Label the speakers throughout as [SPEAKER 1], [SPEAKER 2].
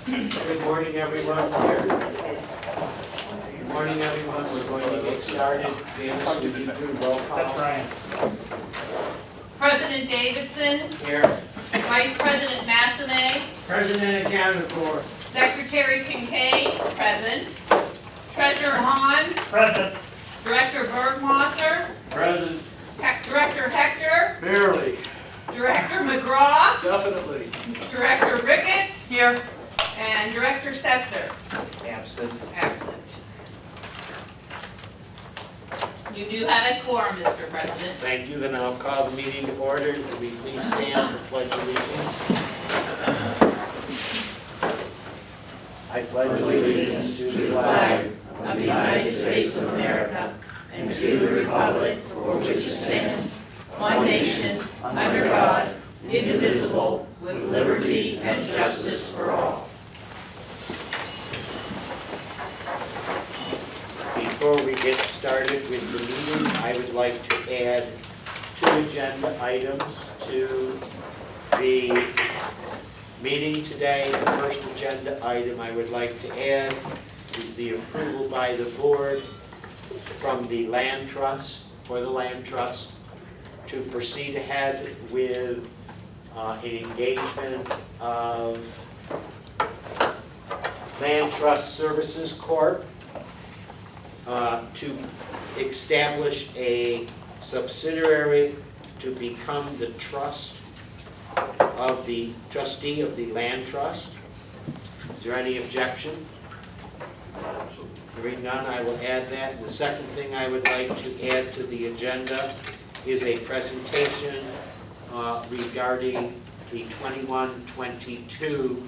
[SPEAKER 1] Good morning, everyone. Good morning, everyone. We're going to get started. Janice, would you do roll call?
[SPEAKER 2] That's Ryan.
[SPEAKER 3] President Davidson,
[SPEAKER 1] Here.
[SPEAKER 3] Vice President Massenet,
[SPEAKER 1] President accounted for.
[SPEAKER 3] Secretary Kincaid, present. Treasurer Hahn,
[SPEAKER 2] Present.
[SPEAKER 3] Director Bergmosser,
[SPEAKER 1] Present.
[SPEAKER 3] Director Hector,
[SPEAKER 1] Barely.
[SPEAKER 3] Director McGraw,
[SPEAKER 1] Definitely.
[SPEAKER 3] Director Ricketts,
[SPEAKER 2] Here.
[SPEAKER 3] and Director Setzer,
[SPEAKER 1] Absent.
[SPEAKER 3] absent. You do have a quorum, Mr. President.
[SPEAKER 1] Thank you. Then I'll call the meeting to order. Could we please stand for pledge allegiance? I pledge allegiance to the flag
[SPEAKER 3] of the United States of America and to the republic for which it stands, one nation, under God, indivisible, with liberty and justice for all.
[SPEAKER 1] Before we get started with the meeting, I would like to add 2 agenda items to the meeting today. The first agenda item I would like to add is the approval by the board from the land trust, for the land trust, to proceed ahead with an engagement of Land Trust Services Corp. To establish a subsidiary to become the trust of the trustee of the land trust. Is there any objection? Hearing none, I will add that. And the second thing I would like to add to the agenda is a presentation regarding the 21-22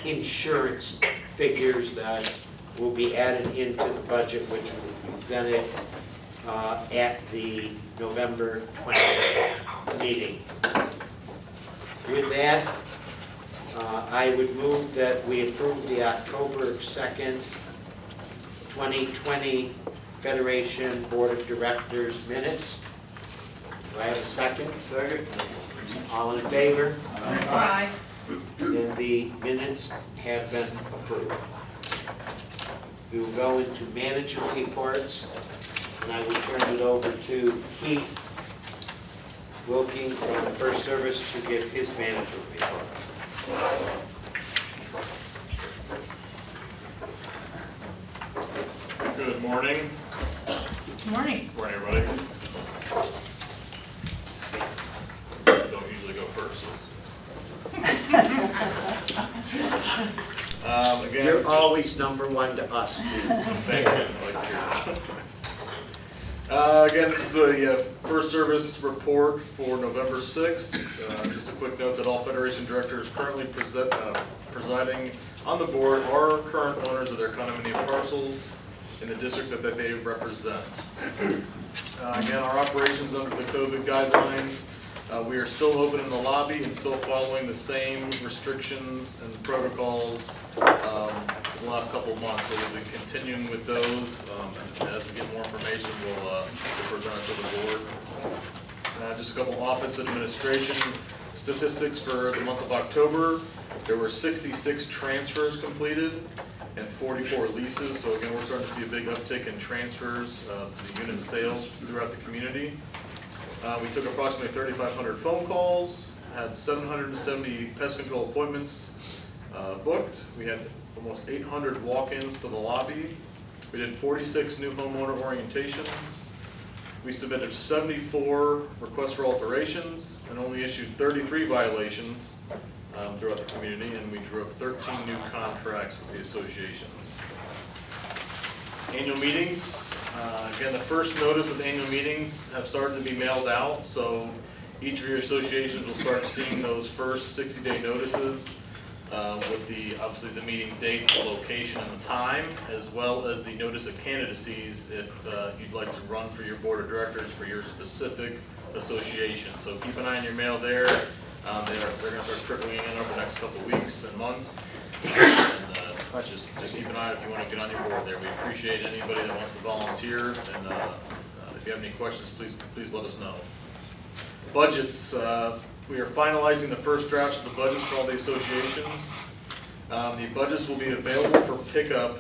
[SPEAKER 1] insurance figures that will be added into the budget, which will be presented at the November 20th meeting. With that, I would move that we approve the October 2nd, 2020 Federation Board of Directors minutes. Do I have a second? Second. All in favor?
[SPEAKER 3] Aye.
[SPEAKER 1] Then the minutes have been approved. We will go into management reports, and I will turn it over to Keith Wilking from the First Service to give his management report.
[SPEAKER 4] Good morning.
[SPEAKER 3] Good morning.
[SPEAKER 4] Good morning, everybody. Don't usually go first. Again,
[SPEAKER 1] You're always number one to us, Keith.
[SPEAKER 4] thank you. Again, this is the First Service report for November 6th. Just a quick note that all Federation directors currently presiding on the board are current owners of their condominium parcels in the district that they represent. Again, our operations under the COVID guidelines, we are still open in the lobby and still following the same restrictions and protocols for the last couple of months. So we'll be continuing with those. And as we get more information, we'll present it to the board. Just a couple office administration statistics for the month of October. There were 66 transfers completed and 44 leases. So again, we're starting to see a big uptick in transfers, the unit sales throughout the community. We took approximately 3,500 phone calls, had 770 pest control appointments booked. We had almost 800 walk-ins to the lobby. We did 46 new homeowner orientations. We submitted 74 requests for alterations and only issued 33 violations throughout the community, and we drew up 13 new contracts with the associations. Annual meetings. Again, the first notice of annual meetings have started to be mailed out, so each of your associations will start seeing those first 60-day notices with obviously the meeting date, the location, and the time, as well as the notice of candidacies if you'd like to run for your board of directors for your specific association. So keep an eye on your mail there. They're going to start trickling in over the next couple of weeks and months. And just keep an eye if you want to get on your board there. We appreciate anybody that wants to volunteer, and if you have any questions, please let us know. Budgets. We are finalizing the first drafts of the budgets for all the associations. The budgets will be available for pickup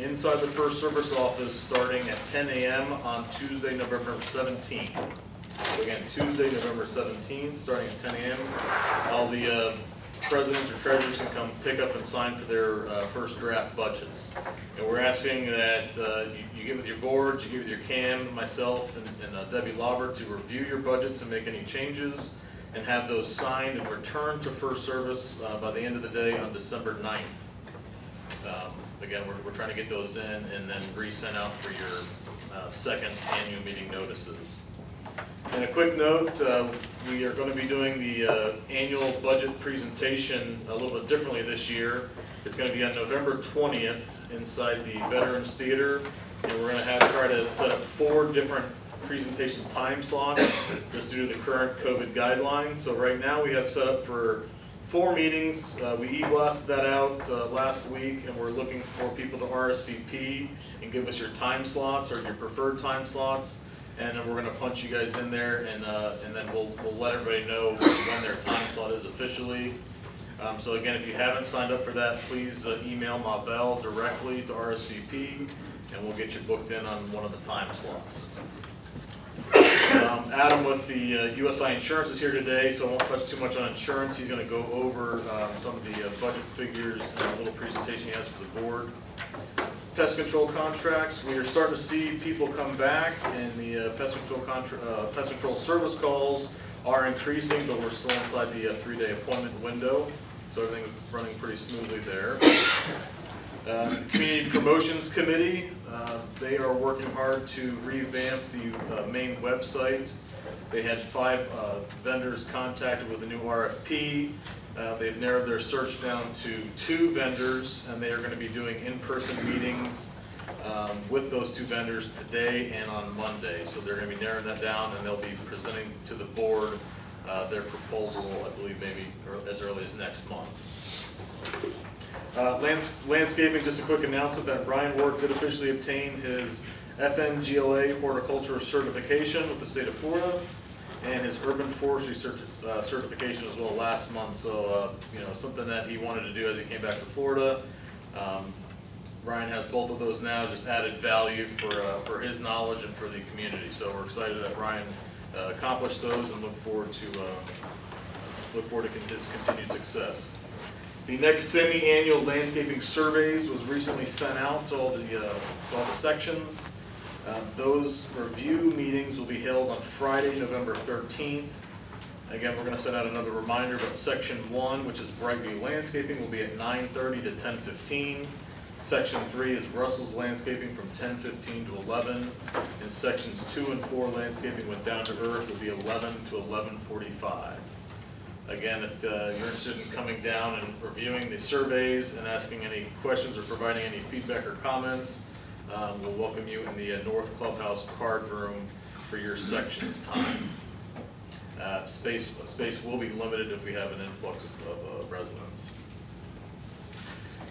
[SPEAKER 4] inside the First Service office starting at 10 a.m. on Tuesday, November 17th. So again, Tuesday, November 17th, starting at 10 a.m. All the presidents or treasurers can come pick up and sign for their first draft budgets. And we're asking that you get with your boards, you get with your CAM, myself, and Debbie Lauber to review your budgets and make any changes, and have those signed and returned to First Service by the end of the day on December 9th. Again, we're trying to get those in and then re-sent out for your second annual meeting notices. And a quick note, we are going to be doing the annual budget presentation a little bit differently this year. It's going to be on November 20th inside the Veterans Theater, and we're going to try to set up 4 different presentation time slots just due to the current COVID guidelines. So right now we have set up for 4 meetings. We e-blasted that out last week, and we're looking for people to RSVP and give us your time slots or your preferred time slots. And then we're going to punch you guys in there, and then we'll let everybody know when their time slot is officially. So again, if you haven't signed up for that, please email Mabel directly to RSVP, and we'll get you booked in on one of the time slots. Adam with the USI Insurance is here today, so I won't touch too much on insurance. He's going to go over some of the budget figures and a little presentation he has for the board. Pest control contracts, we are starting to see people come back, and the pest control service calls are increasing, but we're still inside the 3-day appointment window, so everything is running pretty smoothly there. Community Promotions Committee, they are working hard to revamp the main website. They had 5 vendors contacted with a new RFP. They've narrowed their search down to 2 vendors, and they are going to be doing in-person meetings with those 2 vendors today and on Monday. So they're going to be narrowing that down, and they'll be presenting to the board their proposal, I believe maybe as early as next month. Landscaping, just a quick announcement that Brian Ward did officially obtain his FNGLA horticulture certification with the state of Florida, and his urban forestry certification as well last month. So something that he wanted to do as he came back to Florida. Brian has both of those now, just added value for his knowledge and for the community. So we're excited that Brian accomplished those, and look forward to his continued success. The next semi-annual landscaping surveys was recently sent out to all the sections. Those review meetings will be held on Friday, November 13th. Again, we're going to send out another reminder, but Section 1, which is Brightview Landscaping, will be at 9:30 to 10:15. Section 3 is Russell's Landscaping from 10:15 to 11. And Sections 2 and 4 Landscaping with Down to Earth will be 11 to 11:45. Again, if you're interested in coming down and reviewing the surveys and asking any questions or providing any feedback or comments, we'll welcome you in the North Clubhouse card room for your section's time. Space will be limited if we have an influx of residents.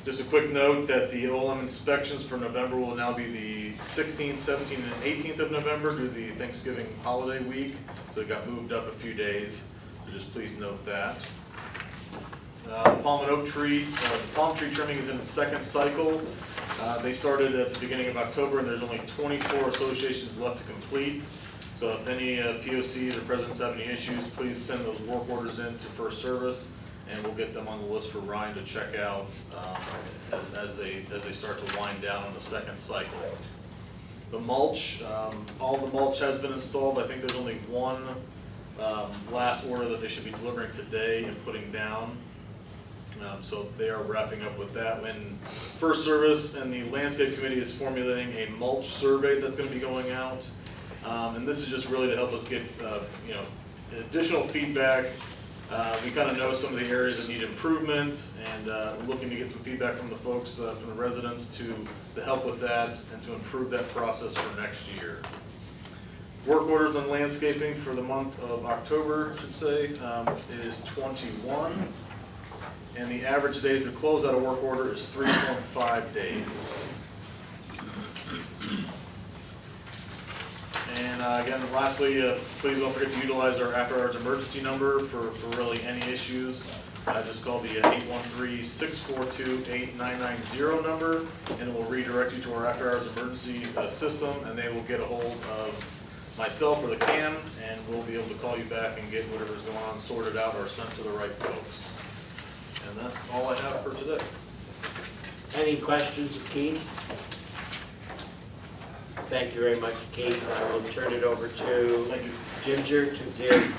[SPEAKER 4] Just a quick note that the OLM inspections for November will now be the 16th, 17th, and 18th of November due to the Thanksgiving holiday week, so it got moved up a few days. So just please note that. The palm and oak tree, the palm tree trimming is in its 2nd cycle. They started at the beginning of October, and there's only 24 associations left to complete. So if any POCs or presidents have any issues, please send those work orders in to First Service, and we'll get them on the list for Ryan to check out as they start to wind down on the 2nd cycle. The mulch, all the mulch has been installed. I think there's only one last order that they should be delivering today and putting down. So they are wrapping up with that. When First Service and the Landscape Committee is formulating a mulch survey that's going to be going out. And this is just really to help us get additional feedback. We kind of know some of the areas that need improvement, and we're looking to get some feedback from the folks, from the residents to help with that and to improve that process for next year. Work orders on landscaping for the month of October, I should say, it is 21. And the average days to close out a work order is 3.5 days. And again, lastly, please don't forget to utilize our after-hours emergency number for really any issues. just call the 813-642-8990 number, and it will redirect you to our after-hours emergency system, and they will get a hold of myself or the CAM, and we'll be able to call you back and get whatever's going on sorted out or sent to the right folks. And that's all I have for today.
[SPEAKER 1] Any questions of Keith? Thank you very much, Keith. I will turn it over to
[SPEAKER 4] Thank you.
[SPEAKER 1] Ginger to give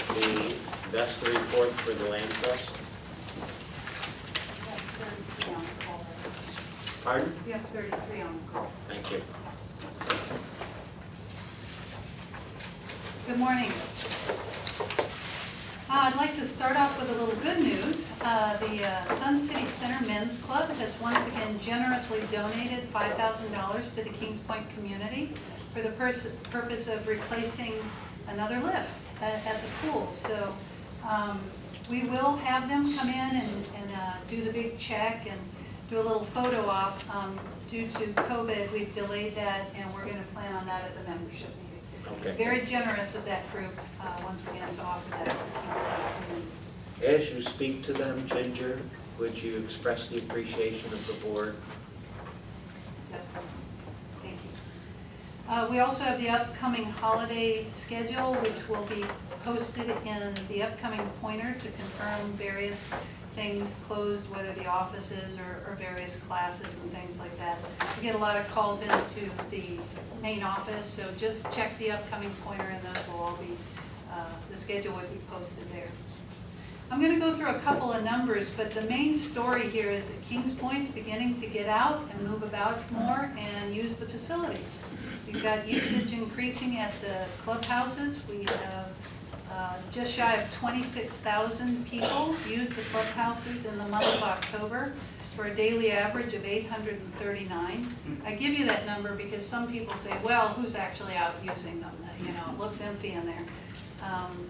[SPEAKER 1] the investor report for the land trust. Pardon?
[SPEAKER 3] We have 33 on the call.
[SPEAKER 1] Thank you.
[SPEAKER 2] Good morning. I'd like to start off with a little good news. The Sun City Center Men's Club has once again generously donated $5,000 to the Kings Point community for the purpose of replacing another lift at the pool. So we will have them come in and do the big check and do a little photo op. Due to COVID, we've delayed that, and we're going to plan on that at the membership meeting.
[SPEAKER 1] Okay.
[SPEAKER 2] Very generous of that group, once again, to offer that.
[SPEAKER 1] As you speak to them, Ginger, would you express the appreciation of the board?
[SPEAKER 2] Thank you. We also have the upcoming holiday schedule, which will be posted in the upcoming pointer to confirm various things closed, whether the offices or various classes and things like that. We get a lot of calls into the main office, so just check the upcoming pointer and those will all be, the schedule will be posted there. I'm going to go through a couple of numbers, but the main story here is that Kings Point's beginning to get out and move about more and use the facilities. We've got usage increasing at the clubhouses. We have just shy of 26,000 people use the clubhouses in the month of October for a daily average of 839. I give you that number because some people say, well, who's actually out using them? You know, it looks empty in there.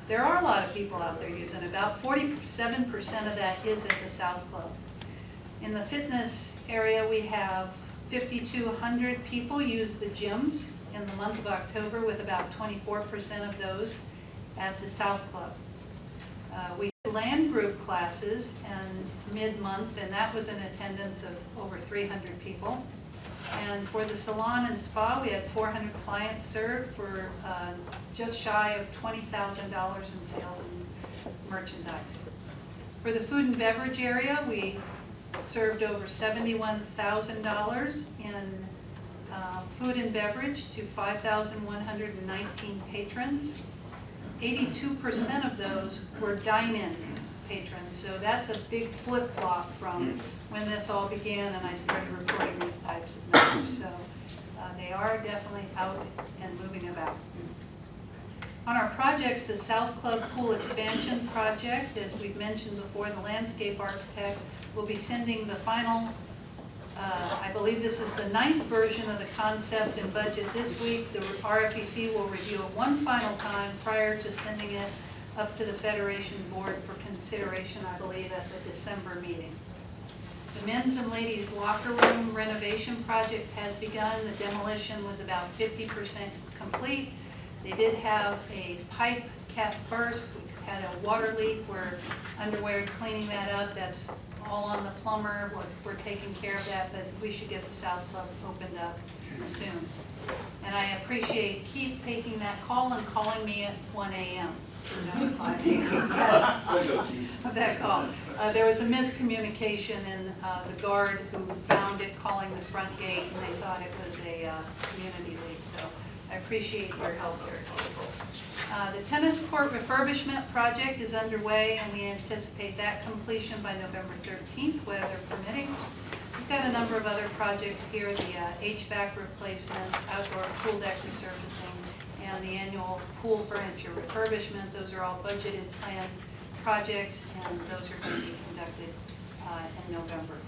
[SPEAKER 2] There are a lot of people out there using it. About 47% of that is at the South Club. In the fitness area, we have 5,200 people use the gyms in the month of October, with about 24% of those at the South Club. We had land group classes in mid-month, and that was an attendance of over 300 people. And for the salon and spa, we had 400 clients served for just shy of $20,000 in sales and merchandise. For the food and beverage area, we served over $71,000 in food and beverage to 5,119 patrons. 82% of those were dine-in patrons, so that's a big flip-flop from when this all began and I started reporting these types of numbers. So they are definitely out and moving about. On our projects, the South Club Pool Expansion Project, as we've mentioned before, the landscape architect will be sending the final, I believe this is the 9th version of the concept and budget this week. The RFEC will review it one final time prior to sending it up to the Federation Board for consideration, I believe, at the December meeting. The men's and ladies locker room renovation project has begun. The demolition was about 50% complete. They did have a pipe cap burst. We had a water leak. We're underway cleaning that up. That's all on the plumber. We're taking care of that, but we should get the South Club opened up soon. And I appreciate Keith taking that call and calling me at 1 a.m. to notify me of that call. There was a miscommunication, and the guard who found it calling the front gate, and they thought it was a community leak. So I appreciate your help there. The tennis court refurbishment project is underway, and we anticipate that completion by November 13th, weather permitting. We've got a number of other projects here, the HVAC replacement, outdoor pool deck resurfacing, and the annual pool furniture refurbishment. Those are all budgeted, planned projects, and those are going to be conducted in November.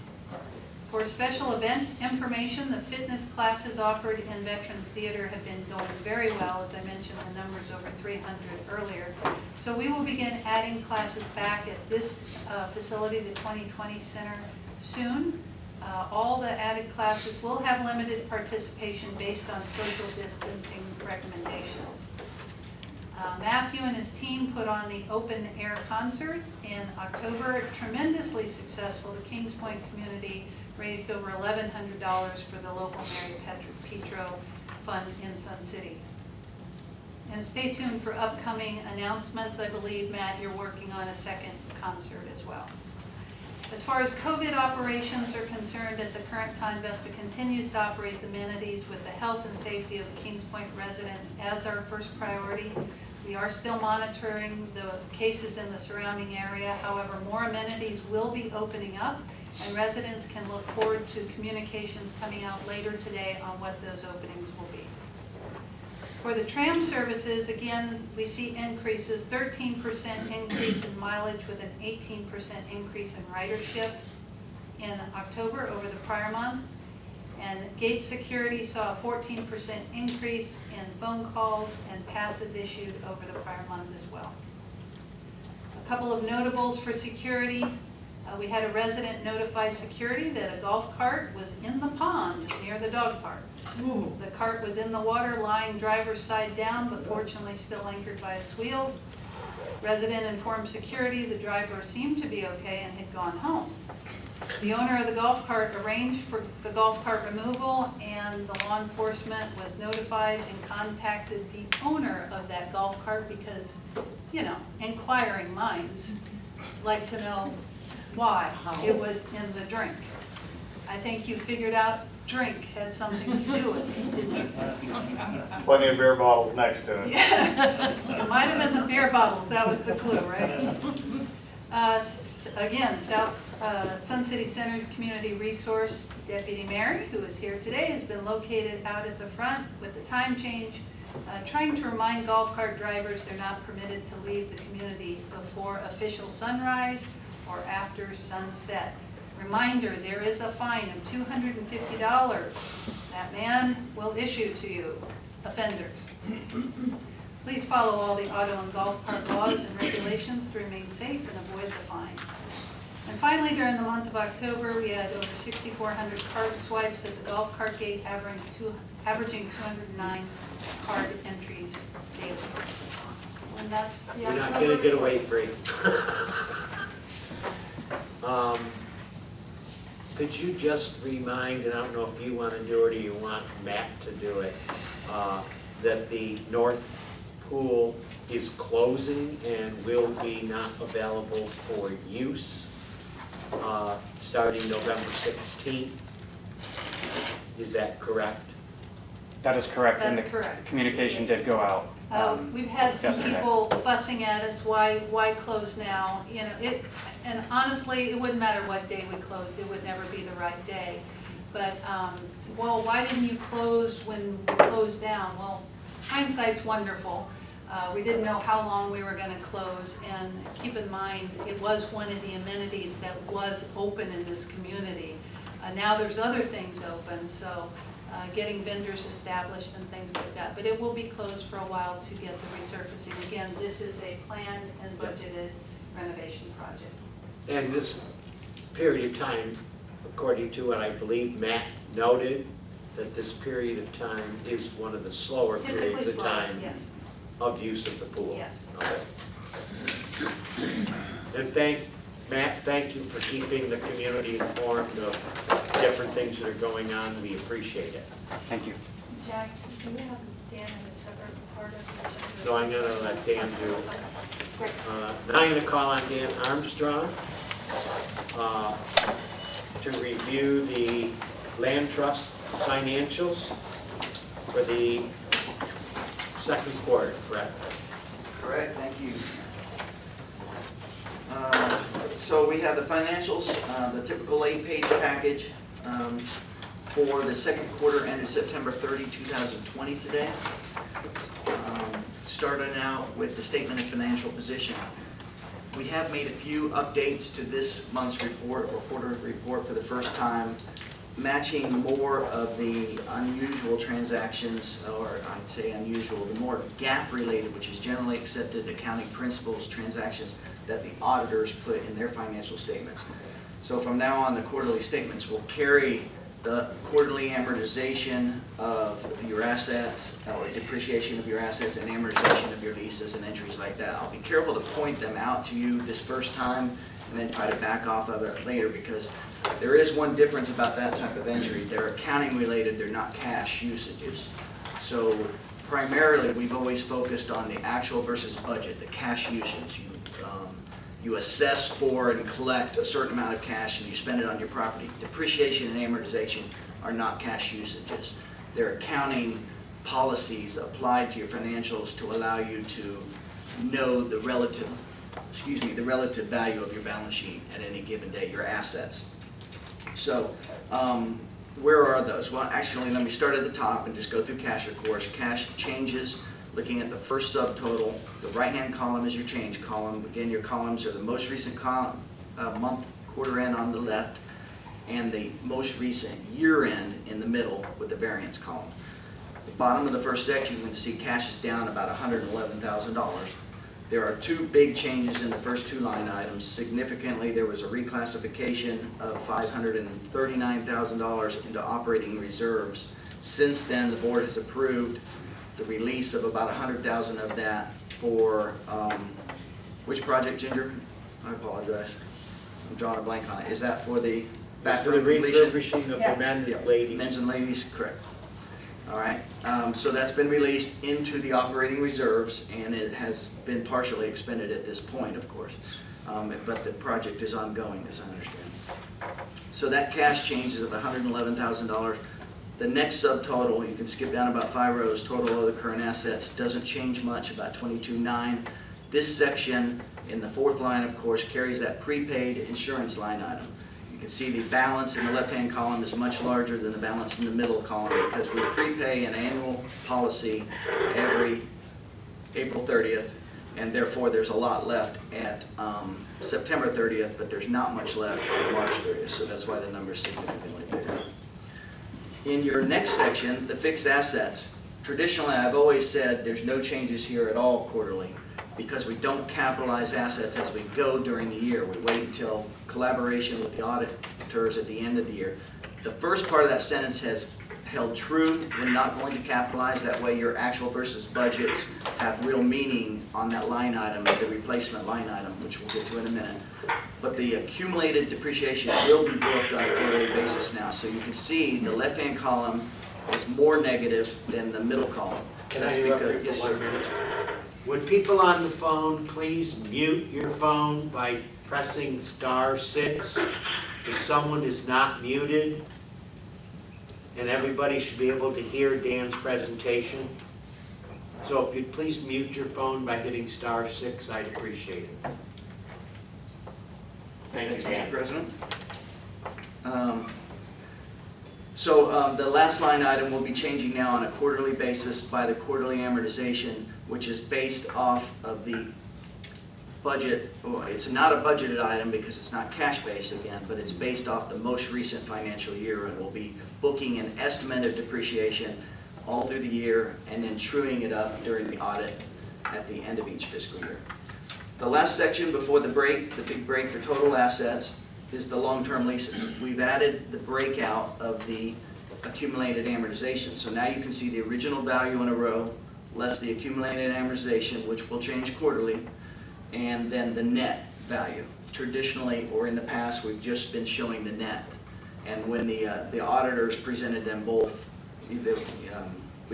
[SPEAKER 2] For special event information, the fitness classes offered in Veterans Theater have been going very well. As I mentioned, the numbers over 300 earlier. So we will begin adding classes back at this facility, the 2020 Center, soon. All the added classes will have limited participation based on social distancing recommendations. Matthew and his team put on the open air concert in October, tremendously successful. The Kings Point community raised over $1,100 for the local Mary Petro Fund in Sun City. And stay tuned for upcoming announcements. I believe, Matt, you're working on a second concert as well. As far as COVID operations are concerned, at the current time, Vesta continues to operate the amenities with the health and safety of Kings Point residents as our first priority. We are still monitoring the cases in the surrounding area. However, more amenities will be opening up, and residents can look forward to communications coming out later today on what those openings will be. For the tram services, again, we see increases, 13% increase in mileage with an 18% increase in ridership in October over the prior month. And gate security saw a 14% increase in phone calls and passes issued over the prior month as well. A couple of notables for security. We had a resident notify security that a golf cart was in the pond near the dog park.
[SPEAKER 3] Ooh.
[SPEAKER 2] The cart was in the water, lying driver's side down, but fortunately still anchored by its wheels. Resident informed security the driver seemed to be okay and had gone home. The owner of the golf cart arranged for the golf cart removal, and the law enforcement was notified and contacted the owner of that golf cart because, you know, inquiring minds like to know why it was in the drink. I think you figured out drink had something to do with it, didn't you?
[SPEAKER 5] Plenty of beer bottles next to it.
[SPEAKER 2] Yeah. It might have been the beer bottles, that was the clue, right? Again, Sun City Center's Community Resource Deputy Mary, who is here today, has been located out at the front with the time change, trying to remind golf cart drivers they're not permitted to leave the community before official sunrise or after sunset. Reminder, there is a fine of $250 that man will issue to you, offenders. Please follow all the auto and golf cart laws and regulations to remain safe and avoid the fine. And finally, during the month of October, we had over 6,400 card swipes at the golf cart gate, averaging 209 card entries daily. And that's the
[SPEAKER 1] You're not
[SPEAKER 2] October
[SPEAKER 1] gonna get
[SPEAKER 2] report.
[SPEAKER 1] away free. Could you just remind, and I don't know if you want to do it or you want Matt to do it, that the North Pool is closing and will be not available for use starting November 16th? Is that correct?
[SPEAKER 5] That is correct. And
[SPEAKER 2] That's
[SPEAKER 5] the
[SPEAKER 2] correct.
[SPEAKER 5] communication did go out.
[SPEAKER 2] We've had some
[SPEAKER 5] yesterday.
[SPEAKER 2] people fussing at us, why close now? You know, and honestly, it wouldn't matter what day we closed, it would never be the right day. But, well, why didn't you close when we closed down? Well, hindsight's wonderful. We didn't know how long we were gonna close, and keep in mind, it was one of the amenities that was open in this community. Now there's other things open, so getting vendors established and things like that. But it will be closed for a while to get the resurfacing. Again, this is a planned and budgeted renovation project.
[SPEAKER 1] And this period of time, according to what I believe Matt noted, that this period of time is one of the slower periods
[SPEAKER 2] Typically
[SPEAKER 1] of
[SPEAKER 2] slow,
[SPEAKER 1] time
[SPEAKER 2] yes,
[SPEAKER 1] of use of the pool.
[SPEAKER 2] yes.
[SPEAKER 1] Okay. And Matt, thank you for keeping the community informed of different things that are going on. We appreciate it.
[SPEAKER 5] Thank you.
[SPEAKER 2] Jack, do you have Dan in a separate part of the agenda?
[SPEAKER 1] So I'm gonna let Dan do.
[SPEAKER 2] Okay, great.
[SPEAKER 1] Now I'm gonna call on Dan Armstrong to review the land trust financials for the second quarter, correct?
[SPEAKER 6] Correct, thank you. So we have the financials, the typical 8-page package for the second quarter ended September 30, 2020 today. Starting out with the statement of financial position. We have made a few updates to this month's report or quarter report for the first time, matching more of the unusual transactions, or I'd say unusual, the more GAAP-related, which is generally accepted accounting principles transactions that the auditors put in their financial statements. So from now on, the quarterly statements will carry the quarterly amortization of your assets, or depreciation of your assets and amortization of your leases and entries like that. I'll be careful to point them out to you this first time and then try to back off of it later, because there is one difference about that type of entry. They're accounting related, they're not cash usages. So primarily, we've always focused on the actual versus budget, the cash usage. You assess for and collect a certain amount of cash and you spend it on your property. Depreciation and amortization are not cash usages. They're accounting policies applied to your financials to allow you to know the relative value of your balance sheet at any given day, your assets. So, where are those? Well, actually, let me start at the top and just go through cash, of course. Cash changes, looking at the first subtotal. The right-hand column is your change column. Again, your columns are the most recent month, quarter end on the left, and the most recent year end in the middle with the variance column. At the bottom of the first section, you're going to see cash is down about $111,000. There are two big changes in the first two line items. Significantly, there was a reclassification of $539,000 into operating reserves. Since then, the board has approved the release of about $100,000 of that for, which project, Ginger? I apologize. I'm drawing a blank on it. Is that for the
[SPEAKER 1] That's for the
[SPEAKER 6] bathroom completion?
[SPEAKER 1] refurbishing of the men and ladies.
[SPEAKER 6] Men's and ladies, correct. All right, so that's been released into the operating reserves, and it has been partially expended at this point, of course. But the project is ongoing, as I understand. So that cash change is of $111,000. The next subtotal, you can skip down about 5 rows, total of the current assets, doesn't change much, about $22,900. This section in the fourth line, of course, carries that prepaid insurance line item. You can see the balance in the left-hand column is much larger than the balance in the middle column, because we prepay an annual policy every April 30th, and therefore there's a lot left at September 30th, but there's not much left on March 30th, so that's why the number's significantly bigger. In your next section, the fixed assets, traditionally I've always said there's no changes here at all quarterly, because we don't capitalize assets as we go during the year. We wait until collaboration with the auditors at the end of the year. The first part of that sentence has held true. We're not going to capitalize. That way your actual versus budgets have real meaning on that line item, the replacement line item, which we'll get to in a minute. But the accumulated depreciation will be booked on a quarterly basis now. So you can see the left-hand column is more negative than the middle column.
[SPEAKER 1] Can I
[SPEAKER 6] That's
[SPEAKER 1] interrupt
[SPEAKER 6] because-
[SPEAKER 1] you
[SPEAKER 6] yes,
[SPEAKER 1] for
[SPEAKER 6] sir.
[SPEAKER 1] 1 minute? Would people on the phone please mute your phone by pressing *6? If someone is not muted, and everybody should be able to hear Dan's presentation. So if you'd please mute your phone by hitting *6, I'd appreciate it. Thank you,
[SPEAKER 6] Thanks, Mr.
[SPEAKER 1] Dan.
[SPEAKER 6] President. The last line item will be changing now on a quarterly basis by the quarterly amortization, which is based off of the budget. Well, it's not a budgeted item because it's not cash-based again, but it's based off the most recent financial year, and we'll be booking an estimate of depreciation all through the year and then truing it up during the audit at the end of each fiscal year. The last section before the break, the big break for total assets, is the long-term leases. We've added the breakout of the accumulated amortization. So now you can see the original value in a row, less the accumulated amortization, which will change quarterly, and then the net value. Traditionally, or in the past, we've just been showing the net. And when the auditors presented them both, we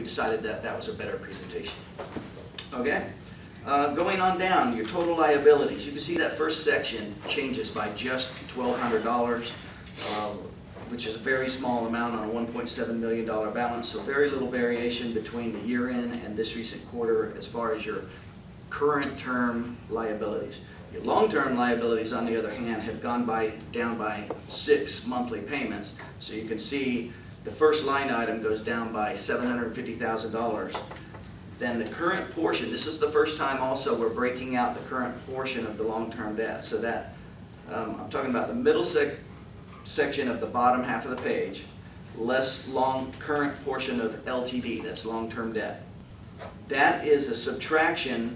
[SPEAKER 6] decided that that was a better presentation. Okay? Going on down, your total liabilities. You can see that first section changes by just $1,200, which is a very small amount on a $1.7 million balance. So very little variation between the year end and this recent quarter as far as your current term liabilities. Your long-term liabilities, on the other hand, have gone down by 6 monthly payments. So you can see the first line item goes down by $750,000. Then the current portion, this is the first time also we're breaking out the current portion of the long-term debt. So that, I'm talking about the middle section of the bottom half of the page, less current portion of LTD, that's long-term debt. That is a subtraction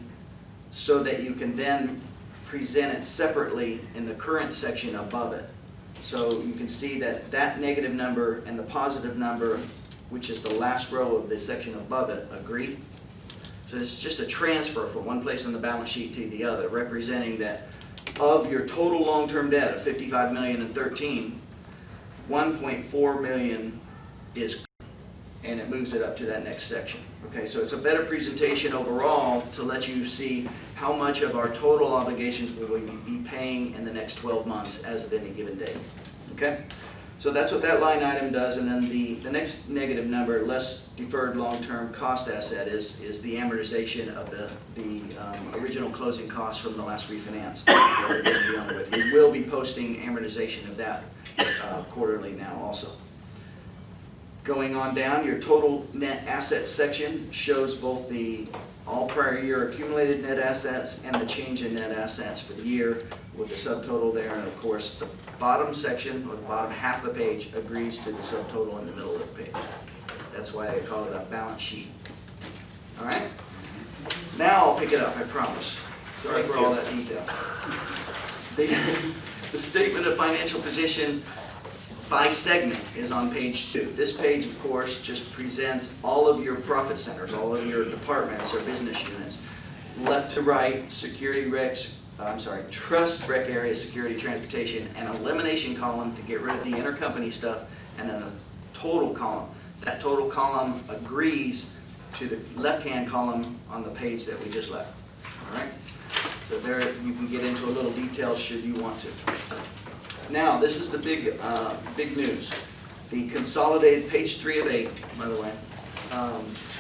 [SPEAKER 6] so that you can then present it separately in the current section above it. So you can see that that negative number and the positive number, which is the last row of the section above it, agree. So it's just a transfer from one place on the balance sheet to the other, representing that of your total long-term debt of $55 million and 13, 1.4 million is, and it moves it up to that next section. Okay, so it's a better presentation overall to let you see how much of our total obligations we will be paying in the next 12 months as of any given date. Okay, so that's what that line item does, and then the next negative number, less deferred long-term cost asset, is the amortization of the original closing costs from the last refinance that we're dealing with. We will be posting amortization of that quarterly now also. Going on down, your total net assets section shows both the all prior year accumulated net assets and the change in net assets for the year with the subtotal there. And of course, the bottom section, or the bottom half of the page, agrees to the subtotal in the middle of the page. That's why I call it a balance sheet. All right? Now I'll pick it up, I promise. Sorry for all that detail. The statement of financial position by segment is on page 2. This page, of course, just presents all of your profit centers, all of your departments or business units. Left to right, trust, rec area, security, transportation, and elimination column to get rid of the intercompany stuff, and then a total column. That total column agrees to the left-hand column on the page that we just left. All right? So there you can get into a little detail should you want to. Now, this is the big news. The consolidated, page 3 of 8, by the way,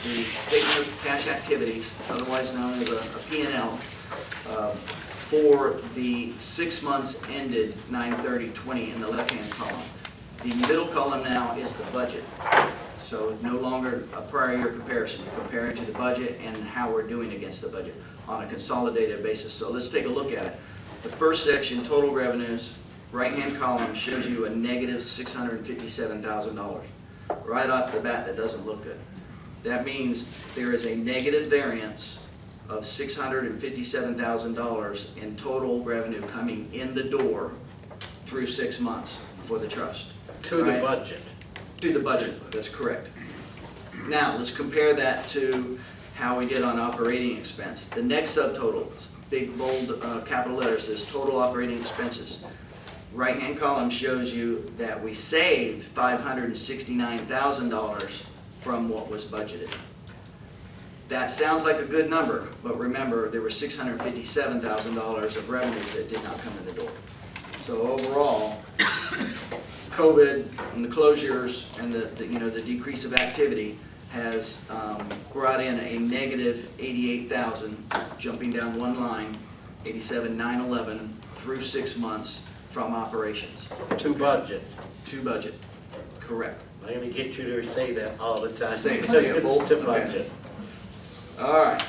[SPEAKER 6] the statement of cash activities, otherwise known as a P&L, for the 6 months ended 9/30/20 in the left-hand column. The middle column now is the budget. So no longer a prior year comparison. You're comparing to the budget and how we're doing against the budget on a consolidated basis. So let's take a look at it. The first section, total revenues, right-hand column shows you a negative $657,000. Right off the bat, that doesn't look good. That means there is a negative variance of $657,000 in total revenue coming in the door through 6 months for the trust.
[SPEAKER 1] To the budget.
[SPEAKER 6] To the budget, that's correct. Now, let's compare that to how we did on operating expense. The next subtotal, big bold capital letters, says total operating expenses. Right-hand column shows you that we saved $569,000 from what was budgeted. That sounds like a good number, but remember, there were $657,000 of revenues that did not come in the door. So overall, COVID and the closures and the decrease of activity has brought in a negative $88,000, jumping down one line, $87,911 through 6 months from operations.
[SPEAKER 1] To budget.
[SPEAKER 6] To budget, correct.
[SPEAKER 1] I'm going to get you to say that all the time.
[SPEAKER 6] Say it
[SPEAKER 1] It's to budget.
[SPEAKER 6] All right.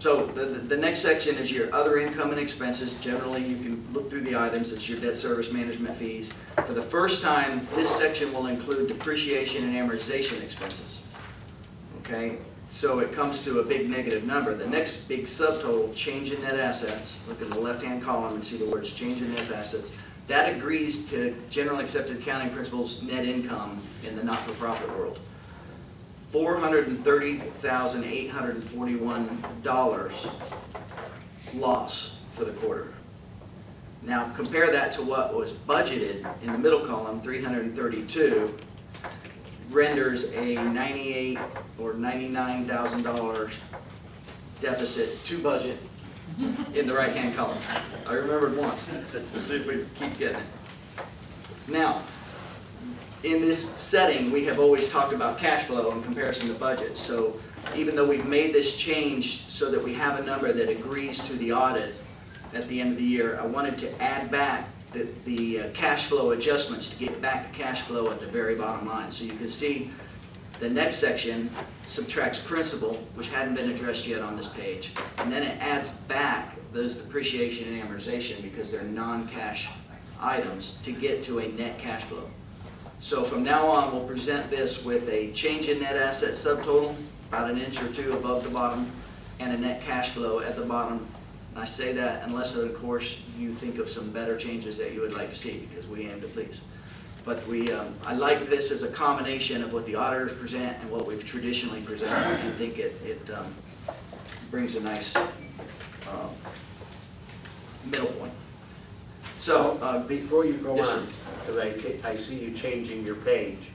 [SPEAKER 6] So the next section is your other income and expenses. Generally, you can look through the items. It's your debt service management fees. For the first time, this section will include depreciation and amortization expenses. Okay? So it comes to a big negative number. The next big subtotal, change in net assets. Look at the left-hand column and see the words change in net assets. That agrees to general accepted accounting principles net income in the not-for-profit world. $430,841 loss for the quarter. Now compare that to what was budgeted in the middle column, $332, renders a $98,000 or $99,000 deficit to budget in the right-hand column. I remembered once. Let's see if we keep getting it. Now, in this setting, we have always talked about cash flow in comparison to budget. So even though we've made this change so that we have a number that agrees to the audit at the end of the year, I wanted to add back the cash flow adjustments to get back to cash flow at the very bottom line. So you can see the next section subtracts principal, which hadn't been addressed yet on this page, and then it adds back those depreciation and amortization because they're non-cash items to get to a net cash flow. So from now on, we'll present this with a change in net asset subtotal, about an inch or two above the bottom, and a net cash flow at the bottom And I say that unless, of course, you think of some better changes that you would like to see, because we aim to please. But I like this as a combination of what the auditors present and what we've traditionally presented, and think it brings a nice middle point. So,
[SPEAKER 1] Before you go
[SPEAKER 6] yes, sir.
[SPEAKER 1] on, because I see you changing your page.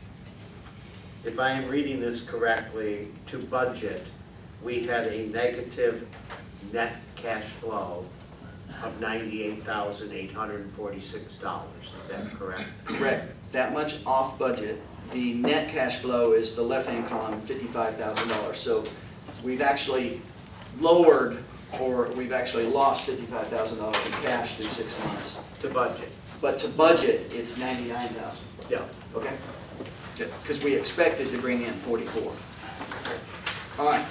[SPEAKER 1] If I am reading this correctly, to budget, we had a negative net cash flow of $98,846. Is that correct?
[SPEAKER 6] Correct. That much off budget. The net cash flow is the left-hand column, $55,000. So we've actually lowered, or we've actually lost $55,000 in cash through 6 months.
[SPEAKER 1] To budget.
[SPEAKER 6] But to budget, it's $99,000.
[SPEAKER 1] Yeah.
[SPEAKER 6] Okay? Because we expected to bring in 44. All right.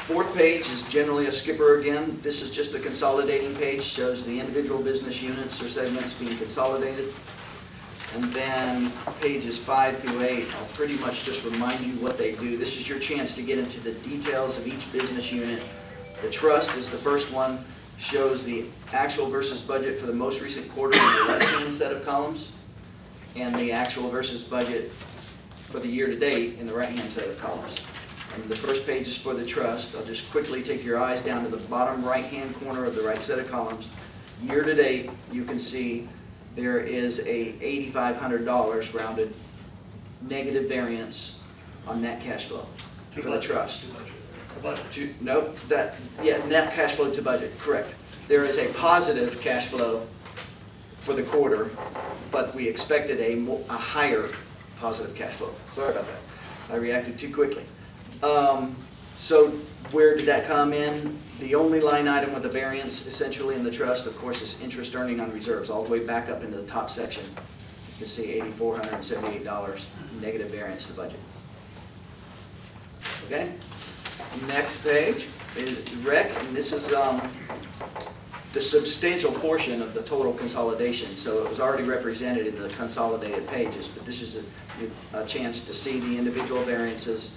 [SPEAKER 6] Fourth page is generally a skipper again. This is just a consolidating page, shows the individual business units or segments being consolidated. And then pages 5 through 8, I'll pretty much just remind you what they do. This is your chance to get into the details of each business unit. The trust is the first one, shows the actual versus budget for the most recent quarter in the left-hand set of columns, and the actual versus budget for the year-to-date in the right-hand set of columns. And the first page is for the trust. I'll just quickly take your eyes down to the bottom right-hand corner of the right set of columns. Year-to-date, you can see there is a $8,500 rounded negative variance on net cash flow for the trust. Nope, net cash flow to budget, correct. There is a positive cash flow for the quarter, but we expected a higher positive cash flow. Sorry about that. I reacted too quickly. So where did that come in? The only line item with a variance essentially in the trust, of course, is interest earning on reserves, all the way back up into the top section. You can see $8,478 negative variance to budget. Okay? Next page is rec, and this is the substantial portion of the total consolidation. So it was already represented in the consolidated pages, but this is a chance to see the individual variances.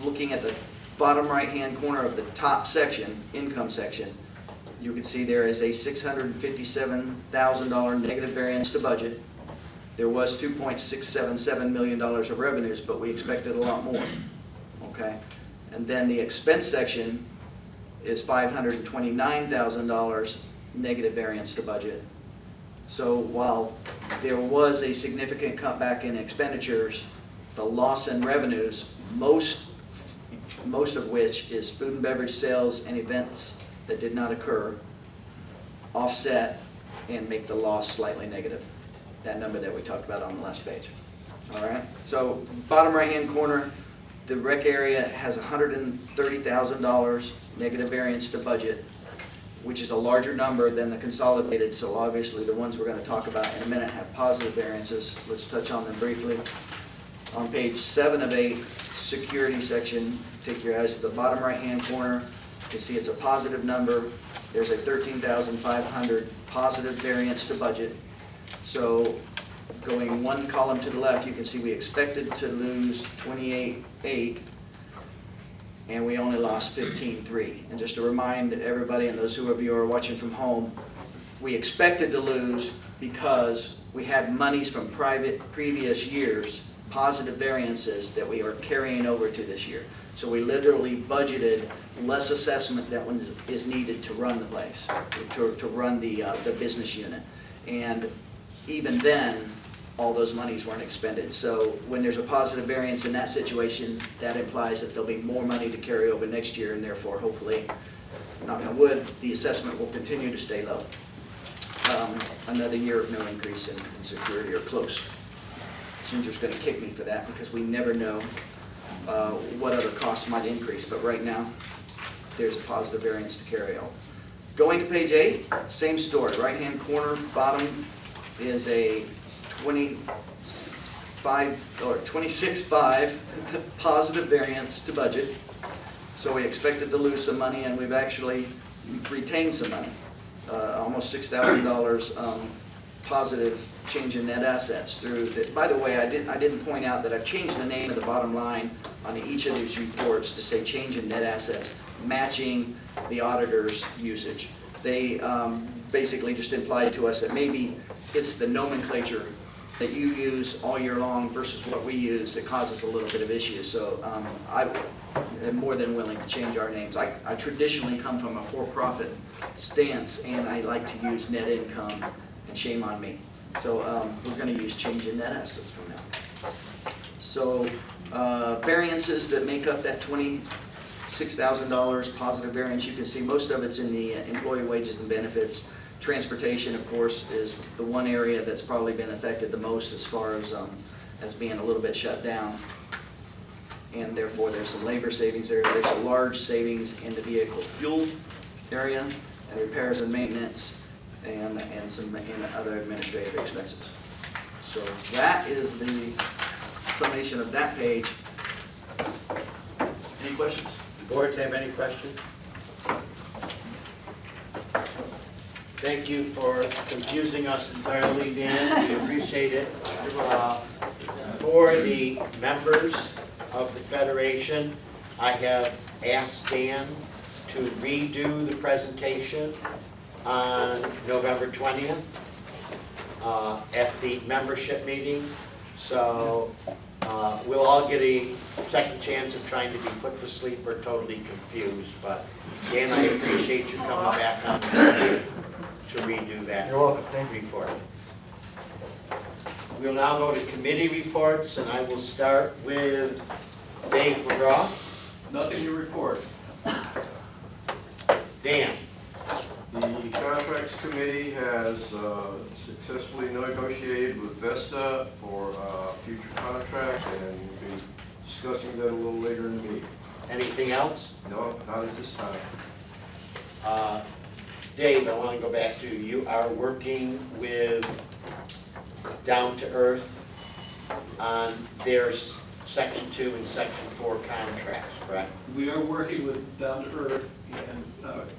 [SPEAKER 6] Looking at the bottom right-hand corner of the top section, income section, you can see there is a $657,000 negative variance to budget. There was $2.677 million of revenues, but we expected a lot more. Okay, and then the expense section is $529,000 negative variance to budget. So while there was a significant cutback in expenditures, the loss in revenues, most of which is food and beverage sales and events that did not occur, offset and make the loss slightly negative. That number that we talked about on the last page. All right, so bottom right-hand corner, the rec area has $130,000 negative variance to budget, which is a larger number than the consolidated, so obviously the ones we're going to talk about in a minute have positive variances. Let's touch on them briefly. On page 7 of 8, security section, take your eyes to the bottom right-hand corner. You can see it's a positive number. There's a $13,500 positive variance to budget. So going one column to the left, you can see we expected to lose 28.8, and we only lost 15.3. And just to remind everybody and those of you who are watching from home, we expected to lose because we had monies from previous years, positive variances that we are carrying over to this year. So we literally budgeted less assessment that is needed to run the place, to run the business unit. And even then, all those monies weren't expended. So when there's a positive variance in that situation, that implies that there'll be more money to carry over next year, and therefore, hopefully, knock on wood, the assessment will continue to stay low. Another year of no increase in security or close. Ginger's going to kick me for that because we never know what other costs might increase, but right now, there's a positive variance to carry over. Going to page 8, same story. Right-hand corner, bottom is a 26.5 positive variance to budget. So we expected to lose some money, and we've actually retained some money, almost $6,000 positive change in net assets through the, by the way, I didn't point out that I've changed the name of the bottom line on each of these reports to say change in net assets, matching the auditor's usage. They basically just implied to us that maybe it's the nomenclature that you use all year long versus what we use that causes a little bit of issues. So I am more than willing to change our names. I traditionally come from a for-profit stance, and I like to use net income, and shame on me. So we're going to use change in net assets from now. So variances that make up that $26,000 positive variance, you can see most of it's in the employee wages and benefits. Transportation, of course, is the one area that's probably been affected the most as far as being a little bit shut down. And therefore, there's some labor savings there. There's a large savings in the vehicle fuel area, and repairs and maintenance, and some other administrative expenses. So that is the summation of that page. Any questions?
[SPEAKER 1] Boards have any questions? Thank you for confusing us entirely, Dan. We appreciate it. For the members of the Federation, I have asked Dan to redo the presentation on November 20th at the membership meeting. So we'll all get a second chance of trying to be put to sleep or totally confused. But Dan, I appreciate you coming back on the 20th to redo that report. We'll now go to committee reports, and I will start with Dave McGraw.
[SPEAKER 7] Nothing to report.
[SPEAKER 1] Dan.
[SPEAKER 7] The Contracts Committee has successfully negotiated with Vesta for a future contract, and we'll be discussing that a little later in the meeting.
[SPEAKER 1] Anything else?
[SPEAKER 7] No, not at this time.
[SPEAKER 1] Dave, I want to go back to you. You are working with Down to Earth on their Section 2 and Section 4 contracts, correct?
[SPEAKER 8] We are working with Down to Earth, and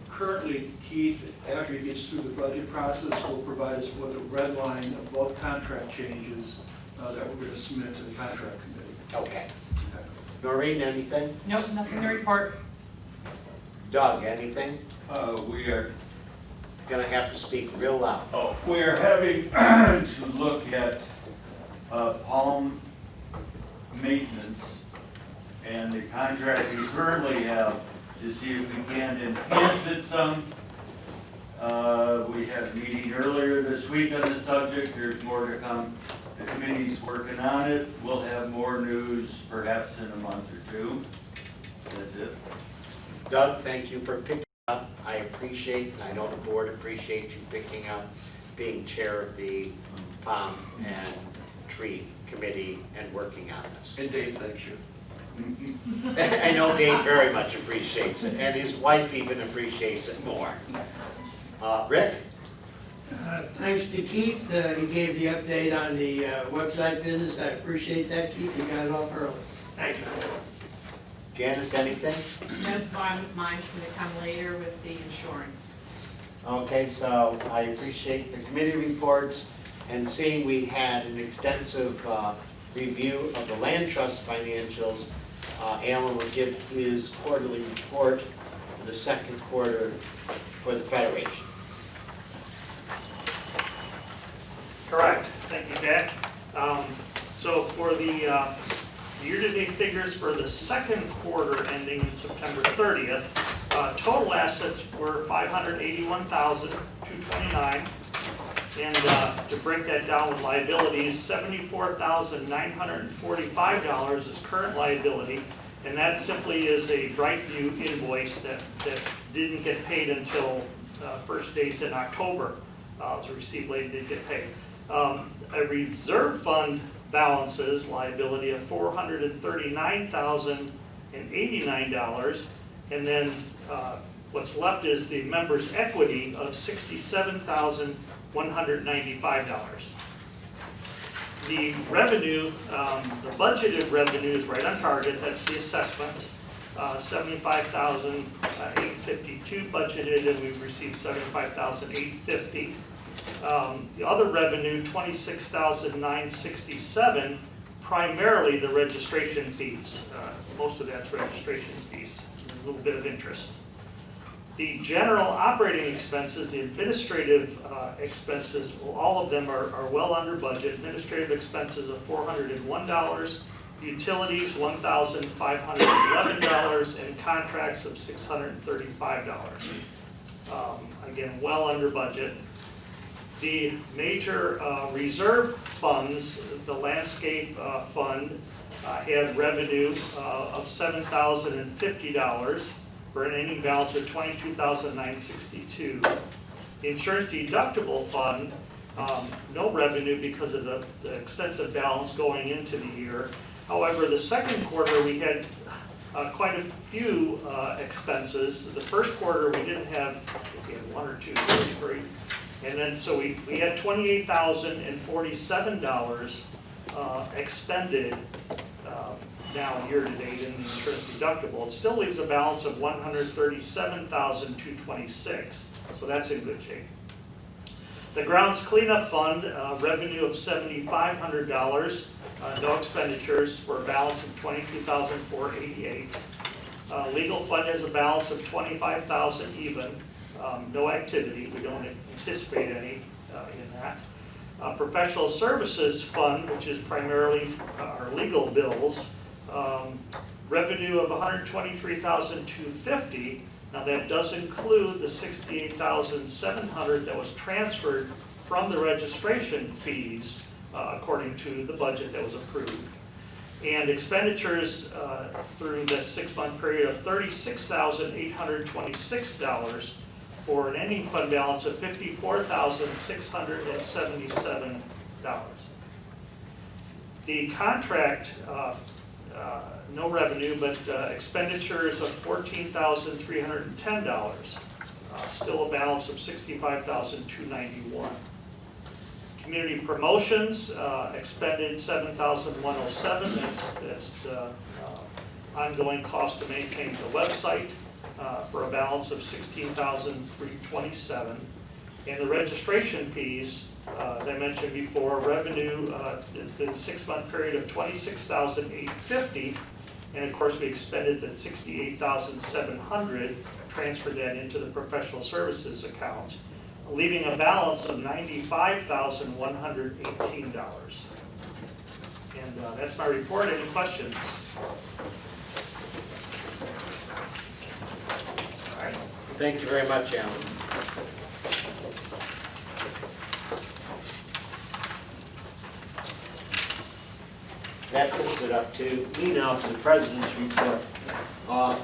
[SPEAKER 8] currently Keith, after he gets through the budget process, will provide us with a red line of both contract changes that we're going to submit to the contract committee.
[SPEAKER 1] Okay. Noreen, anything?
[SPEAKER 3] Nope, nothing to report.
[SPEAKER 1] Doug, anything?
[SPEAKER 9] We are
[SPEAKER 1] Gonna have to speak real loud.
[SPEAKER 9] we are having to look at palm maintenance and the contract we currently have to see if we can enhance it some. We had a meeting earlier this week on the subject. There's more to come. The committee's working on it. We'll have more news perhaps in a month or two. That's it.
[SPEAKER 1] Doug, thank you for picking up. I appreciate, and I know the board appreciates you picking up being chair of the Palm and Tree Committee and working on this.
[SPEAKER 7] And Dave, thanks you.
[SPEAKER 1] I know Dave very much appreciates it, and his wife even appreciates it more. Rick?
[SPEAKER 10] Thanks to Keith, he gave the update on the website business. I appreciate that, Keith. You got it off early. Thank you.
[SPEAKER 1] Janice, anything?
[SPEAKER 3] No, mine's going to come later with the insurance.
[SPEAKER 1] Okay, so I appreciate the committee reports, and seeing we had an extensive review of the land trust financials, Alan will give his quarterly report for the second quarter for the Federation.
[SPEAKER 11] Correct. Thank you, Jack. So for the year-to-date figures for the second quarter ending September 30th, total assets were $581,229. And to break that down with liabilities, $74,945 is current liability. And that simply is a Brightview invoice that didn't get paid until first days in October. It was received late, didn't get paid. A reserve fund balances liability of $439,089, and then what's left is the members' equity of $67,195. The revenue, the budgeted revenue is right on target. That's the assessments. 75,852 budgeted, and we've received 75,850. The other revenue, $26,967, primarily the registration fees. Most of that's registration fees, a little bit of interest. The general operating expenses, the administrative expenses, all of them are well under budget. Administrative expenses of $401, utilities $1,511, and contracts of $635. Again, well under budget. The major reserve funds, the landscape fund had revenue of $7,050 for an ending balance of $22,962. The insurance deductible fund, no revenue because of the extensive balance going into the year. However, the second quarter we had quite a few expenses. The first quarter we didn't have, we had one or two, three. And then, so we had $28,047 expended now year-to-date in the insurance deductible. It still leaves a balance of $137,226, so that's in good shape. The grounds cleanup fund, revenue of $7,500, no expenditures, for a balance of $22,488. Legal fund has a balance of $25,000 even, no activity, we don't anticipate any in that. Professional services fund, which is primarily our legal bills, revenue of $123,250. Now that does include the $68,700 that was transferred from the registration fees according to the budget that was approved. And expenditures through the 6-month period of $36,826 for an ending fund balance of $54,677. The contract, no revenue, but expenditures of $14,310, still a balance of $65,291. Community promotions, expended $7,107, that's the ongoing cost to maintain the website, for a balance of $16,327. And the registration fees, as I mentioned before, revenue the 6-month period of $26,850, and of course we expended the $68,700, transferred that into the professional services account, leaving a balance of $95,118. And that's my report. Any questions? All right.
[SPEAKER 1] Thank you very much, Alan. That brings it up to me now to the President's report.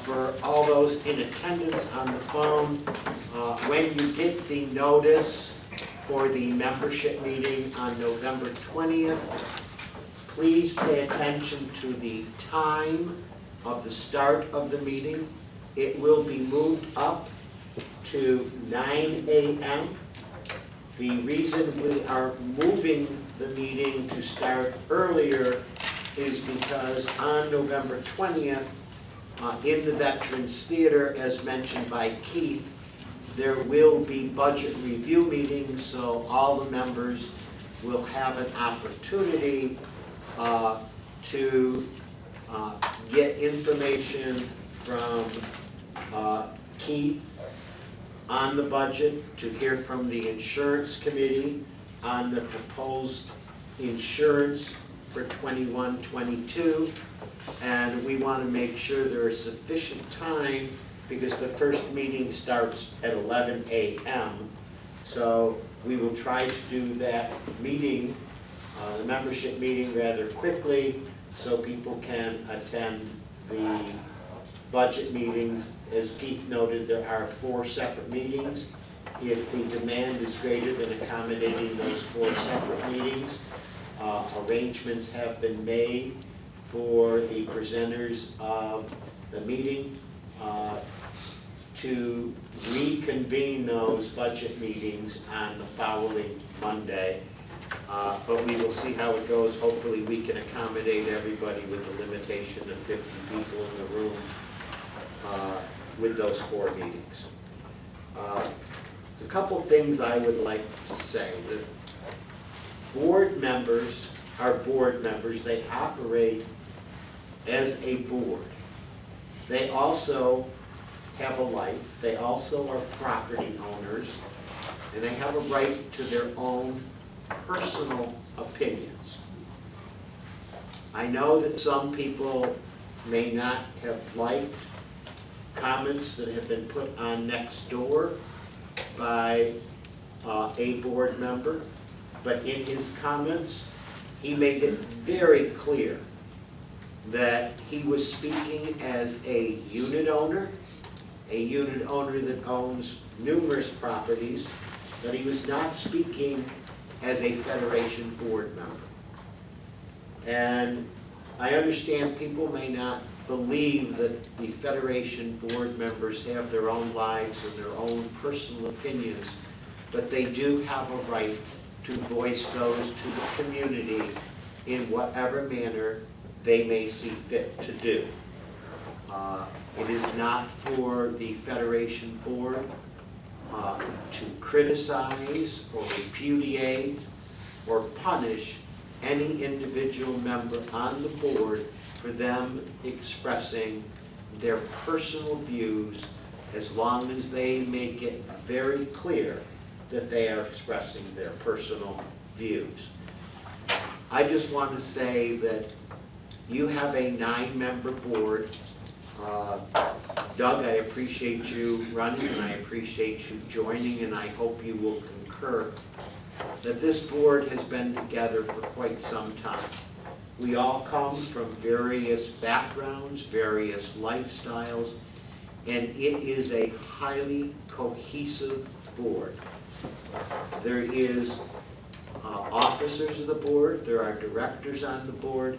[SPEAKER 1] For all those in attendance on the phone, when you get the notice for the membership meeting on November 20th, please pay attention to the time of the start of the meeting. It will be moved up to 9 a.m. The reason we are moving the meeting to start earlier is because on November 20th, in the Veterans Theater, as mentioned by Keith, there will be budget review meetings, so all the members will have an opportunity to get information from Keith on the budget, to hear from the insurance committee on the proposed insurance for 21-22, and we want to make sure there is sufficient time because the first meeting starts at 11 a.m. So we will try to do that meeting, the membership meeting, rather quickly so people can attend the budget meetings. As Keith noted, there are 4 separate meetings. If the demand is greater than accommodating those 4 separate meetings, arrangements have been made for the presenters of the meeting to reconvene those budget meetings on the following Monday. But we will see how it goes. Hopefully we can accommodate everybody with the limitation of 50 people in the room with those 4 meetings. There's a couple things I would like to say. The board members are board members. They operate as a board. They also have a life. They also are property owners, and they have a right to their own personal opinions. I know that some people may not have liked comments that have been put on next door by a board member, but in his comments, he made it very clear that he was speaking as a unit owner that owns numerous properties, that he was not speaking as a Federation board member. And I understand people may not believe that the Federation board members have their own lives and their own personal opinions, but they do have a right to voice those to the community in whatever manner they may see fit to do. It is not for the Federation board to criticize or repudiate or punish any individual member on the board for them expressing their personal views, as long as they make it very clear that they are expressing their personal views. I just want to say that you have a 9-member board. Doug, I appreciate you running, and I appreciate you joining, and I hope you will concur that this board has been together for quite some time. We all come from various backgrounds, various lifestyles, and it is a highly cohesive board. There is officers of the board, there are directors on the board.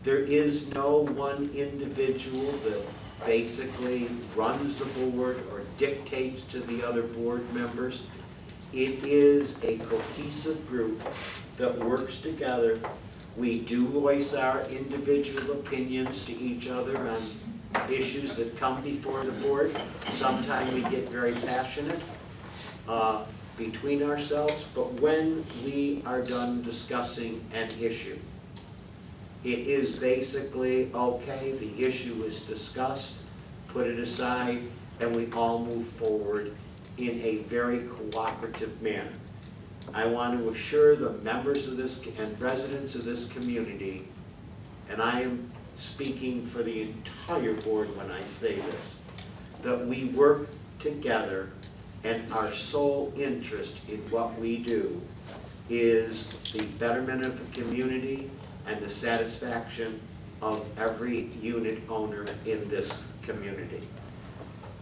[SPEAKER 1] There is no one individual that basically runs the board or dictates to the other board members. It is a cohesive group that works together. We do voice our individual opinions to each other on issues that come before the board. Sometimes we get very passionate between ourselves, but when we are done discussing an issue, it is basically, okay, the issue is discussed, put it aside, and we all move forward in a very cooperative manner. I want to assure the members of this and residents of this community, and I am speaking for the entire board when I say this, that we work together, and our sole interest in what we do is the betterment of the community and the satisfaction of every unit owner in this community.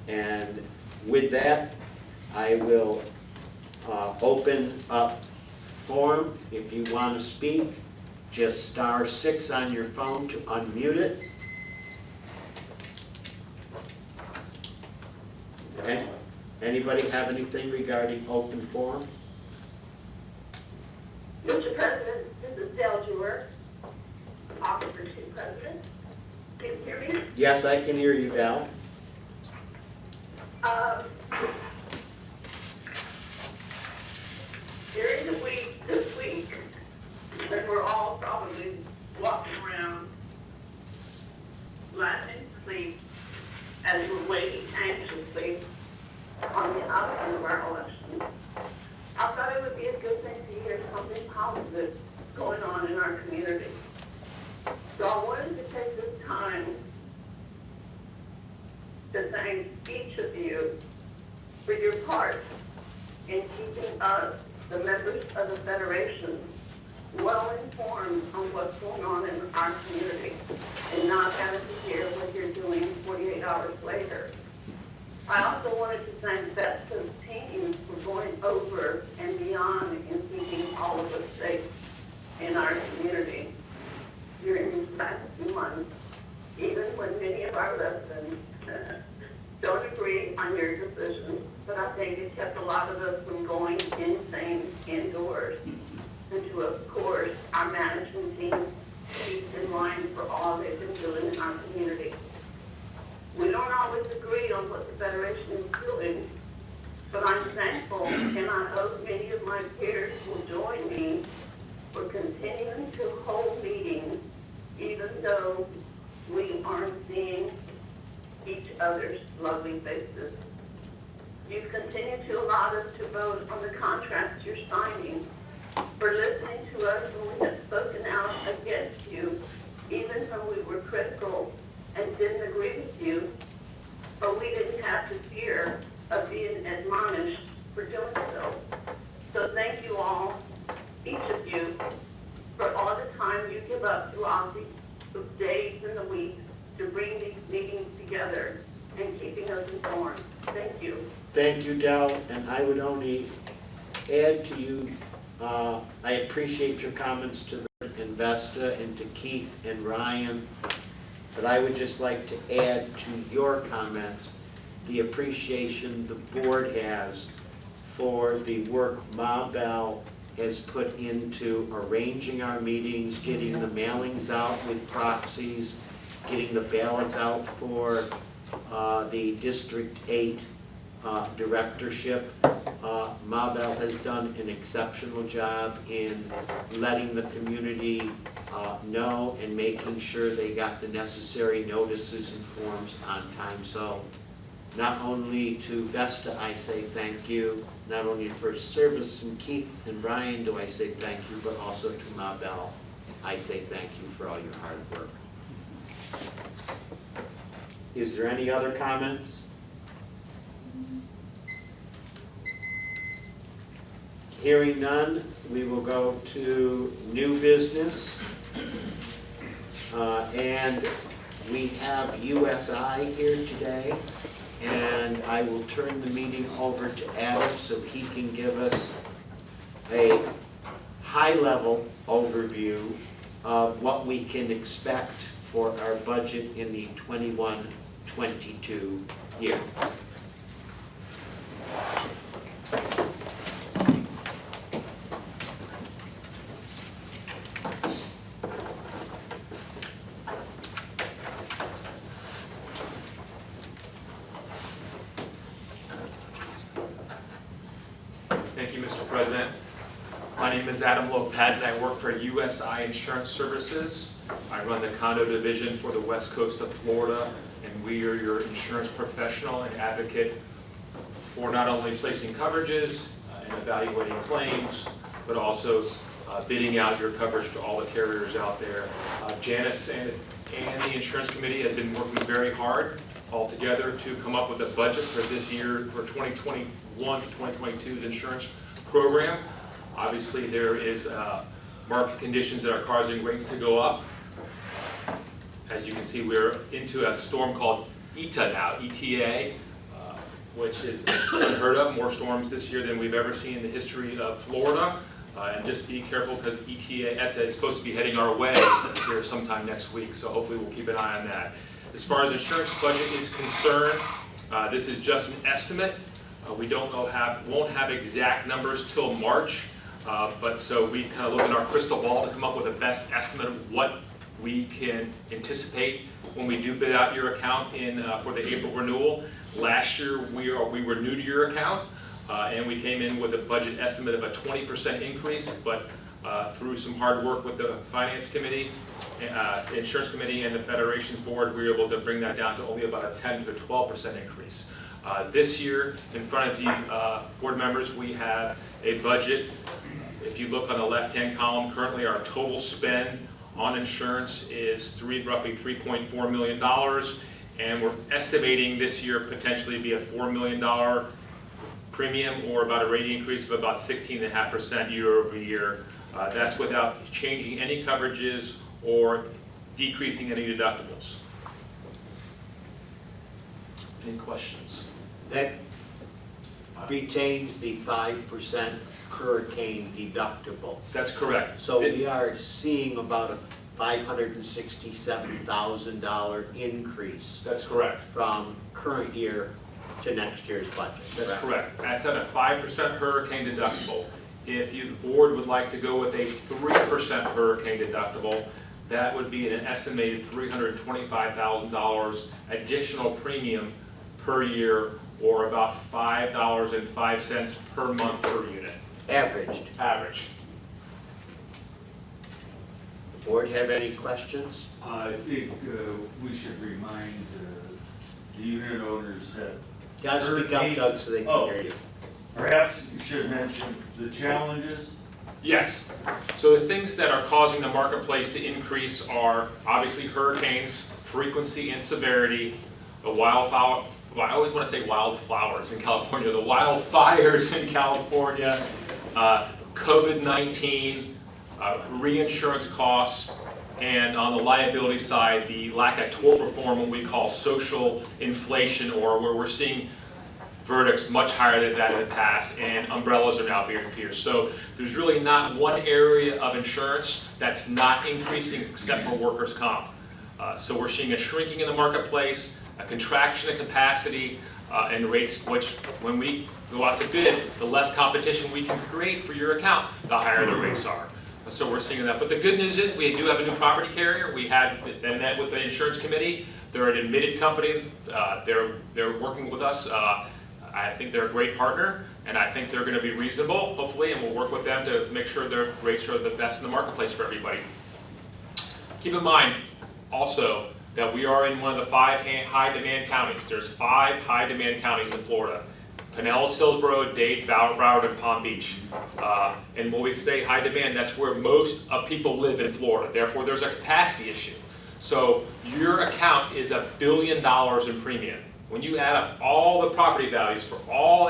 [SPEAKER 1] And with that, I will open up forum. If you want to speak, just *6 on your phone to unmute it. Okay. Anybody have anything regarding open forum?
[SPEAKER 12] Mr. President, this is Del Jewer, Officer 2 President. Can you hear me?
[SPEAKER 1] Yes, I can hear you, Val.
[SPEAKER 12] During the week, this week, when we're all probably walking around laughing sleep as we're waiting anxiously on the outcome of our election, I thought it would be a good thing to hear something positive going on in our community. So I wanted to take this time to thank each of you for your part in keeping us, the members of the Federation, well informed on what's going on in our community and not having to hear what you're doing 48 hours later. I also wanted to thank Vesta's team for going over and beyond in keeping all of us safe in our community during these past few months, even when many of our residents don't agree on your decisions, but I think it kept a lot of us from going insane indoors. And to, of course, our management team keeps in line for all they've been doing in our community. We don't always agree on what the Federation is doing, but I'm thankful my peers will join me for continuing to hold meetings even though we aren't seeing each other's lovely faces. You've continued to allow us to vote on the contracts you're signing, for listening to us when we have spoken out against you, even when we were critical and didn't agree with you, but we didn't have the fear of being admonished for doing so. So thank you all, each of you, for all the time you give up throughout the days and the weeks to bring these meetings together and keeping us informed. Thank you.
[SPEAKER 1] Thank you, Del, and I would only add to you, I appreciate your comments to Vesta and to Keith and Ryan, but I would just like to add to your comments the appreciation the board has for the work Ma Bell has put into arranging our meetings, getting the mailings out with proxies, getting the ballots out for the District 8 directorship. Ma Bell has done an exceptional job in letting the community know and making sure they got the necessary notices and forms on time. So not only to Vesta I say thank you, not only for service, and Keith and Brian do I say thank you, but also to Ma Bell I say thank you for all your hard work. Is there any other comments? Hearing none, we will go to new business. And we have USI here today, and I will turn the meeting over to Adam so he can give us a high-level overview of what we can expect for our budget in the 21-22 year.
[SPEAKER 13] Thank you, Mr. President. My name is Adam Lopez, and I work for USI Insurance Services. I run the condo division for the west coast of Florida, and we are your insurance professional and advocate for not only placing coverages and evaluating claims, but also bidding out your coverage to all the carriers out there. Janice and the insurance committee have been working very hard all together to come up with a budget for this year, for 2021 to 2022's insurance program. Obviously, there is market conditions that are causing rates to go up. As you can see, we're into a storm called ETA now, ETA, which is unheard of, more storms this year than we've ever seen in the history of Florida. And just be careful because ETA is supposed to be heading our way here sometime next week, so hopefully we'll keep an eye on that. As far as insurance budget is concerned, this is just an estimate. We don't know, won't have exact numbers till March, but so we kind of look in our crystal ball to come up with a best estimate of what we can anticipate when we do bid out your account for the April renewal. Last year we were new to your account, and we came in with a budget estimate of a 20% increase, but through some hard work with the Finance Committee, the Insurance Committee, and the Federation's Board, we were able to bring that down to only about a 10 to 12% increase. This year, in front of you board members, we have a budget. If you look on the left-hand column, currently our total spend on insurance is roughly $3.4 million, and we're estimating this year potentially be a $4 million premium, or about a rate increase of about 16.5% year over year. That's without changing any coverages or decreasing any deductibles. Any questions?
[SPEAKER 1] That retains the 5% hurricane deductible.
[SPEAKER 13] That's correct.
[SPEAKER 1] So we are seeing about a $567,000 increase.
[SPEAKER 13] That's correct.
[SPEAKER 1] From current year to next year's budget.
[SPEAKER 13] That's correct. That's at a 5% hurricane deductible. If the board would like to go with a 3% hurricane deductible, that would be an estimated $325,000 additional premium per year, or about $5.05 per month per unit.
[SPEAKER 1] Averaged.
[SPEAKER 13] average.
[SPEAKER 1] Board have any questions?
[SPEAKER 9] I think we should remind the unit owners that
[SPEAKER 1] Gotta speak up, Doug, so they can hear you.
[SPEAKER 9] perhaps you should mention the challenges.
[SPEAKER 13] Yes. So the things that are causing the marketplace to increase are obviously hurricanes, frequency and severity, the wildfire, well, I always want to say wildflowers in California, the wildfires in California, COVID-19, reinsurance costs, and on the liability side, the lack of tort reform, what we call social inflation, or where we're seeing verdicts much higher than that in the past, and umbrellas are now being pierced. So there's really not one area of insurance that's not increasing except for workers' comp. So we're seeing a shrinking in the marketplace, a contraction of capacity, and rates, which when we go out to bid, the less competition we can create for your account, the higher the rates are. So we're seeing that. But the good news is we do have a new property carrier. We had met with the insurance committee. They're an admitted company. They're working with us. I think they're a great partner, and I think they're going to be reasonable, hopefully, and we'll work with them to make sure their rates are the best in the marketplace for everybody. Keep in mind also that we are in one of the 5 high-demand counties. There's 5 high-demand counties in Florida: Pinellas, Hillsborough, Dade, Broward, and Palm Beach. And when we say high demand, that's where most people live in Florida. Therefore, there's a capacity issue. So your account is $1 billion in premium. When you add up all the property values for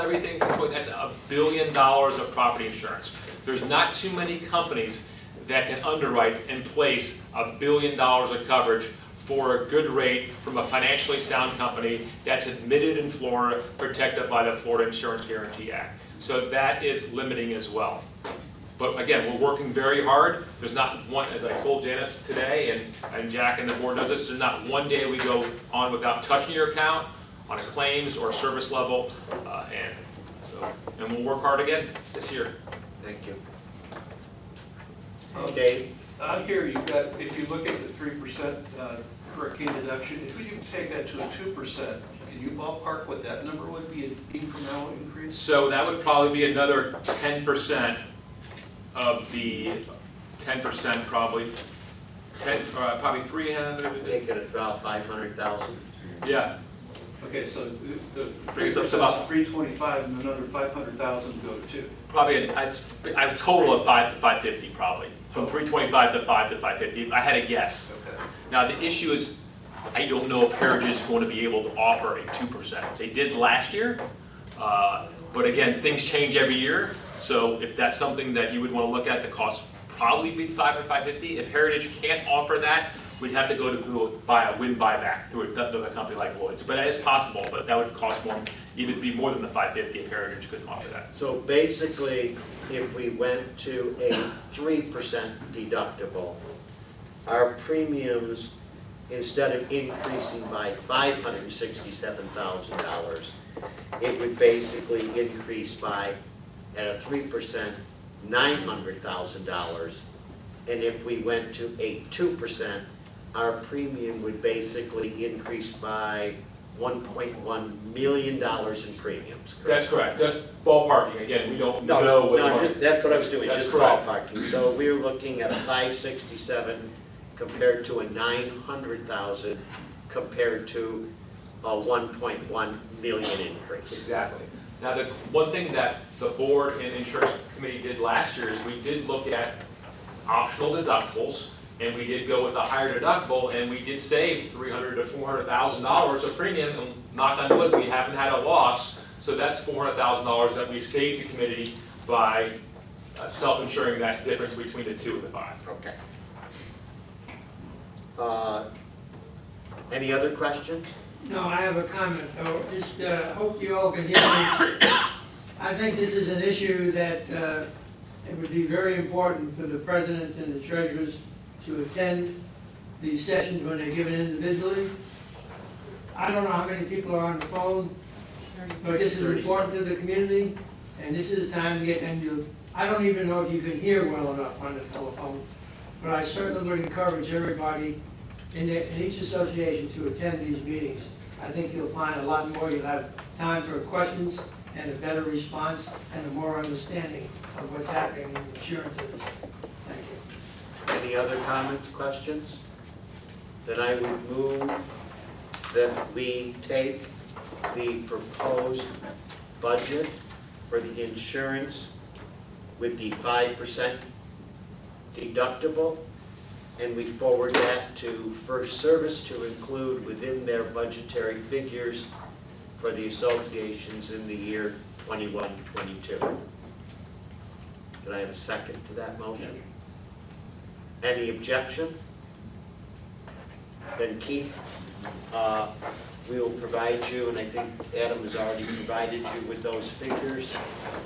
[SPEAKER 13] everything, that's $1 billion of property insurance. There's not too many companies that can underwrite and place $1 billion of coverage for a good rate from a financially sound company that's admitted in Florida, protected by the Florida Insurance Guarantee Act. So that is limiting as well. But again, we're working very hard. There's not one, as I told Janice today, and Jack and the board knows this, there's not one day we go on without touching your account on a claims or service level, and we'll work hard again this year.
[SPEAKER 1] Thank you. Dave?
[SPEAKER 8] On here, you've got, if you look at the 3% hurricane deduction, if you take that to a 2%, can you ballpark what that number would be, an incremental increase?
[SPEAKER 13] So that would probably be another 10% of the 10%, probably 300.
[SPEAKER 1] Take it about 500,000.
[SPEAKER 13] Yeah.
[SPEAKER 8] Okay, so the
[SPEAKER 13] Brings
[SPEAKER 8] 3%
[SPEAKER 13] us to about
[SPEAKER 8] is 325, and another 500,000 go to 2.
[SPEAKER 13] Probably I have a total of 5 to 550 probably. From 325 to 5 to 550. I had a guess.
[SPEAKER 8] Okay.
[SPEAKER 13] Now the issue is, I don't know if Heritage is going to be able to offer a 2%. They did last year, but again, things change every year. So if that's something that you would want to look at, the cost probably be 5 or 550. If Heritage can't offer that, we'd have to go to buy a wind buyback through a company like Lloyd's. But it is possible, but that would cost more, even be more than the 550 if Heritage couldn't offer that.
[SPEAKER 1] So basically, if we went to a 3% deductible, our premiums, instead of increasing by $567,000, it would basically increase by, at a 3%, $900,000. And if we went to a 2%, our premium would basically increase by $1.1 million in premiums.
[SPEAKER 13] That's correct. Just ballparking. Again, we don't know
[SPEAKER 1] No,
[SPEAKER 13] what
[SPEAKER 1] no, that's what I was doing,
[SPEAKER 13] That's
[SPEAKER 1] just
[SPEAKER 13] correct.
[SPEAKER 1] ballparking. So we were looking at a 567 compared to a 900,000 compared to a 1.1 million increase.
[SPEAKER 13] Exactly. Now, the one thing that the board and insurance committee did last year is we did look at optional deductibles, and we did go with a higher deductible, and we did save $300,000 to $400,000 of premium. And knock on wood, we haven't had a loss. So that's $400,000 that we saved the committee by self-insuring that difference between the 2 and the 5.
[SPEAKER 1] Okay. Any other questions?
[SPEAKER 10] No, I have a comment, though. Just hope you all can hear me. I think this is an issue that it would be very important for the presidents and the treasurers to attend these sessions when they're given individually. I don't know how many people are on the phone, but this is important to the community, and this is the time to get, I don't even know if you can hear well enough on the telephone, but I certainly would encourage everybody in each association to attend these meetings. I think you'll find a lot more. You'll have time for questions, and a better response and a more understanding of what's happening in the insurance industry. Thank you.
[SPEAKER 1] Any other comments, questions? Then I would move that we take the proposed budget for the insurance with the 5% deductible, and we forward that to First Service to include within their budgetary figures for the associations in the year 21-22. Can I have a second to that motion? Any objection? Then Keith, we will provide you, and I think Adam has already provided you with those figures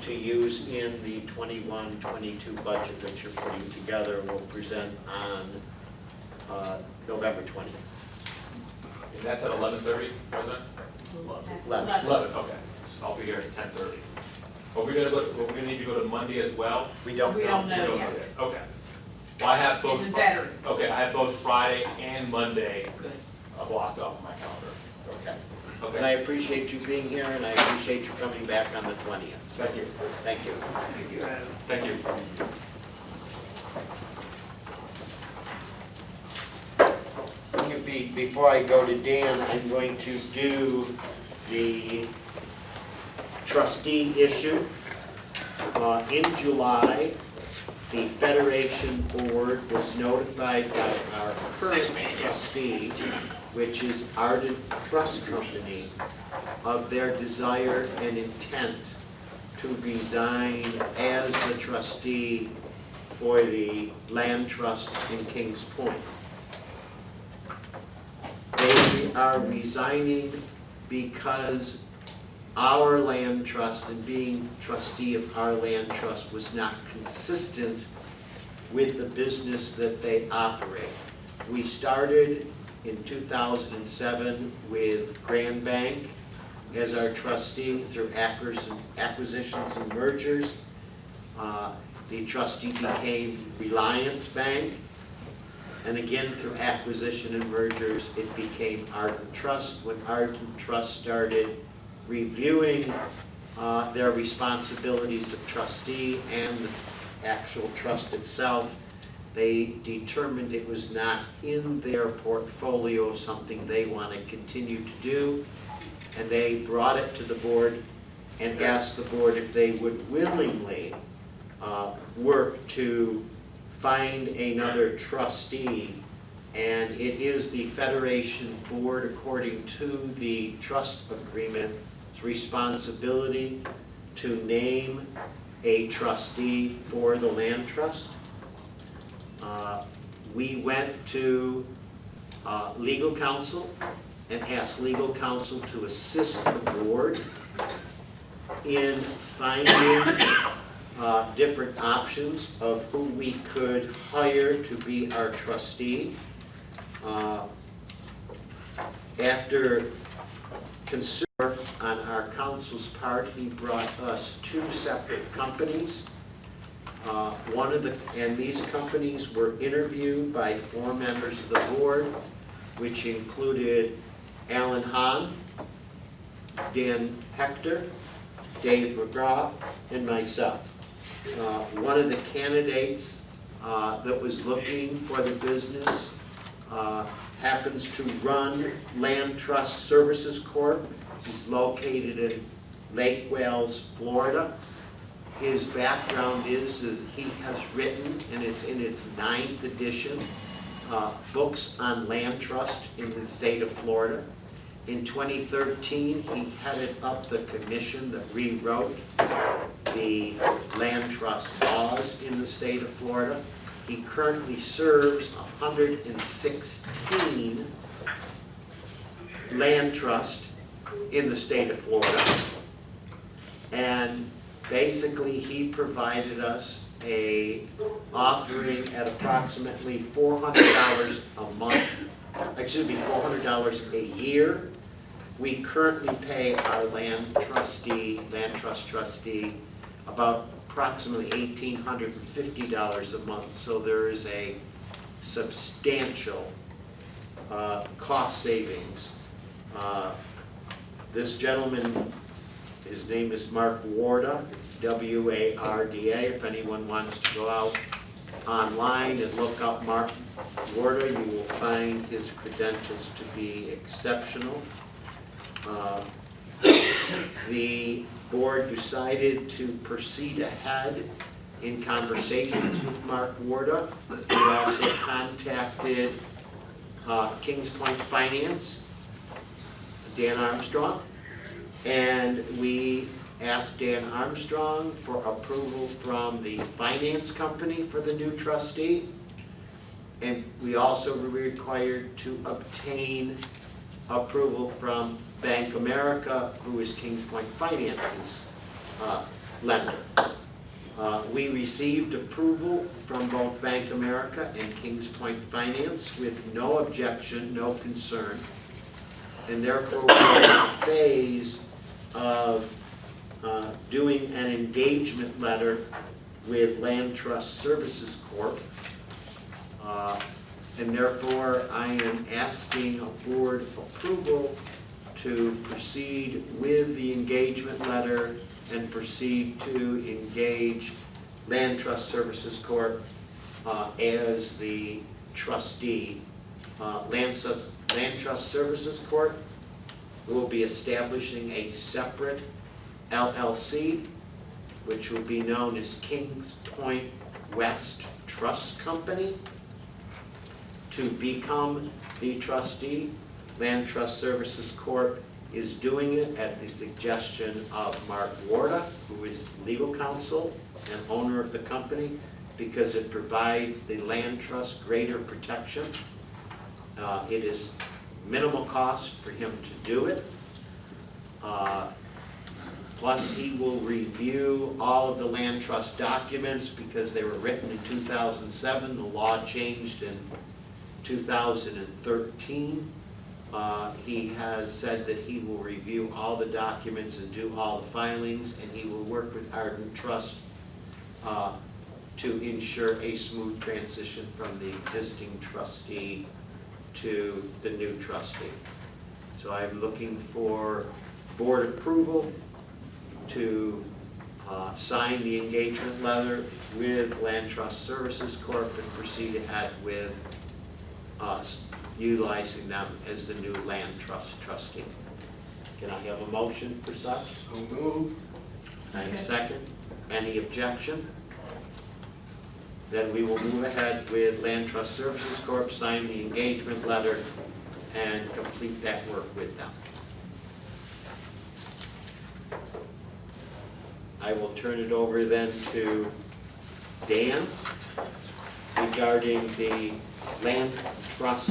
[SPEAKER 1] to use in the 21-22 budget that you're putting together and will present on November 20th.
[SPEAKER 13] And that's at 11:30, President?
[SPEAKER 1] 11.
[SPEAKER 13] 11, okay. So I'll be here at 10:30. Are we gonna need to go to Monday as well?
[SPEAKER 1] We don't
[SPEAKER 3] We
[SPEAKER 1] know.
[SPEAKER 3] don't
[SPEAKER 13] We
[SPEAKER 3] know
[SPEAKER 13] don't
[SPEAKER 3] yet.
[SPEAKER 13] yet. Okay. Well, I have both.
[SPEAKER 3] It's better.
[SPEAKER 13] Okay, I have both Friday and Monday
[SPEAKER 3] Good.
[SPEAKER 13] blocked off my calendar.
[SPEAKER 1] Okay. And I
[SPEAKER 13] Okay.
[SPEAKER 1] appreciate you being here, and I appreciate you coming back on the 20th.
[SPEAKER 13] Thank you.
[SPEAKER 1] Thank you.
[SPEAKER 10] Thank you, Adam.
[SPEAKER 13] Thank you.
[SPEAKER 1] Before I go to Dan, I'm going to do the trustee issue. In July, the Federation Board was notified by our current trustee, which is Ardent Trust Company, of their desire and intent to resign as the trustee for the land trust in Kings Point. They are resigning because our land trust and being trustee of our land trust was not consistent with the business that they operate. We started in 2007 with Grand Bank as our trustee through acquisitions and mergers. The trustee became Reliance Bank. And again, through acquisition and mergers, it became Ardent Trust. When Ardent Trust started reviewing their responsibilities of trustee and the actual trust itself, they determined it was not in their portfolio of something they want to continue to do. And they brought it to the board and asked the board if they would willingly work to find another trustee. And it is the Federation Board, according to the trust agreement's responsibility to name a trustee for the land trust. We went to legal counsel and asked legal counsel to assist the board in finding different options of who we could hire to be our trustee. After consider on our counsel's part, he brought us two separate companies. And these companies were interviewed by 4 members of the board, which included Alan Hahn, Dan Hector, Dave McGraw, and myself. One of the candidates that was looking for the business happens to run Land Trust Services Corp. He's located in Lake Wales, Florida. His background is he has written, and it's in its 9th edition, books on land trust in the state of Florida. In 2013, he headed up the commission that rewrote the land trust laws in the state of Florida. He currently serves 116 land trusts in the state of Florida. And basically, he provided us a offering at approximately $400 a month, $400 a year. We currently pay our land trust trustee, about approximately $1,850 a month. So there is a substantial cost savings. This gentleman His name is Mark Warda, W-A-R-D-A. If anyone wants to go out online and look up Mark Warda, you will find his credentials to be exceptional. The board decided to proceed ahead in conversations with Mark Warda. We also contacted Kings Point Finance, Dan Armstrong, and we asked Dan Armstrong for approval from the finance company for the new trustee. And we also were required to obtain approval from Bank America, who is Kings Point Finance's lender. We received approval from both Bank America and Kings Point Finance with no objection, no concern. And therefore, we're in a phase of doing an engagement letter with Land Trust Services Corp. And therefore, I am asking a board approval to proceed with the engagement letter and proceed to engage Land Trust Services Corp. As the trustee. Land Trust Services Corp. will be establishing a separate LLC, which will be known as Kings Point West Trust Company. To become the trustee, Land Trust Services Corp. is doing it at the suggestion of Mark Warda, who is legal counsel and owner of the company, because it provides the land trust greater protection. It is minimal cost for him to do it. Plus, he will review all of the land trust documents because they were written in 2007. The law changed in 2013. He has said that he will review all the documents and do all the filings, and he will work with Ardent Trust to ensure a smooth transition from the existing trustee to the new trustee. So I'm looking for board approval to sign the engagement letter with Land Trust Services Corp. And proceed ahead with us utilizing them as the new land trust trustee. Can I have a motion for such?
[SPEAKER 7] So moved.
[SPEAKER 1] And a second? Any objection? Then we will move ahead with Land Trust Services Corp., sign the engagement letter, and complete that work with them. I will turn it over then to Dan regarding the land trust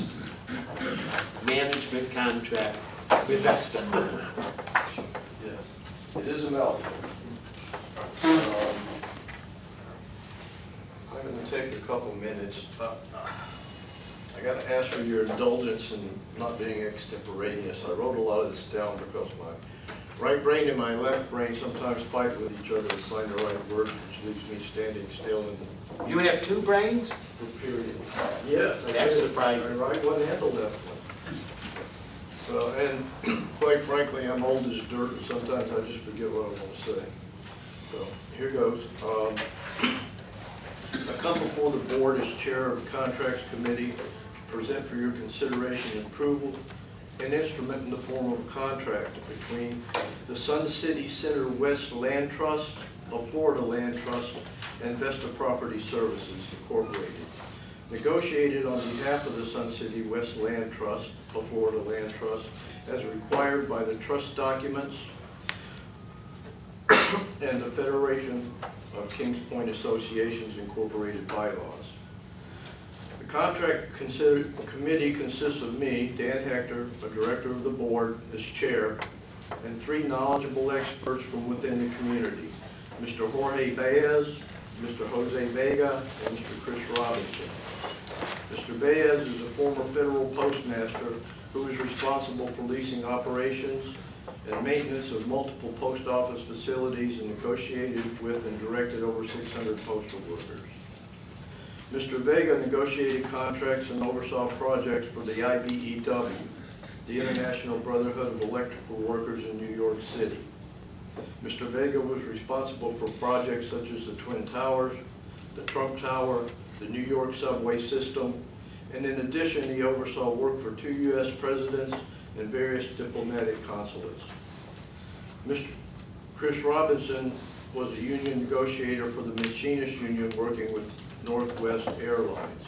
[SPEAKER 1] management contract with Vesta.
[SPEAKER 7] Yes, it is a mouthful. I'm going to take a couple minutes. I got to ask for your indulgence in not being extemporaneous. I wrote a lot of this down because my right brain and my left brain sometimes fight with each other to find the right word, which leaves me standing still in
[SPEAKER 1] You have two brains?
[SPEAKER 7] the period. Yes, I
[SPEAKER 1] That's
[SPEAKER 7] did.
[SPEAKER 1] surprising.
[SPEAKER 7] My right one and the left one. So, and quite frankly, I'm old as dirt, and sometimes I just forget what I want to say. So, here goes. I come before the board as chair of the Contracts Committee to present for your consideration and approval an instrument in the form of a contract between the Sun City Center West Land Trust, a Florida Land Trust, and Vesta Property Services Incorporated. Negotiated on behalf of the Sun City West Land Trust, a Florida Land Trust, as required by the trust documents and the Federation of Kings Point Associations Incorporated bylaws. The contract committee consists of me, Dan Hector, a director of the board, as chair, and three knowledgeable experts from within the community, Mr. Jorge Baez, Mr. Jose Vega, and Mr. Chris Robinson. Mr. Baez is a former federal postmaster who is responsible for leasing operations and maintenance of multiple post office facilities and negotiated with and directed over 600 postal workers. Mr. Vega negotiated contracts and oversaw projects for the IBEW, the International Brotherhood of Electrical Workers in New York City. Mr. Vega was responsible for projects such as the Twin Towers, the Trump Tower, the New York subway system, and in addition, he oversaw work for 2 U.S. presidents and various diplomatic consulates. Mr. Chris Robinson was a union negotiator for the Machinists Union working with Northwest Airlines.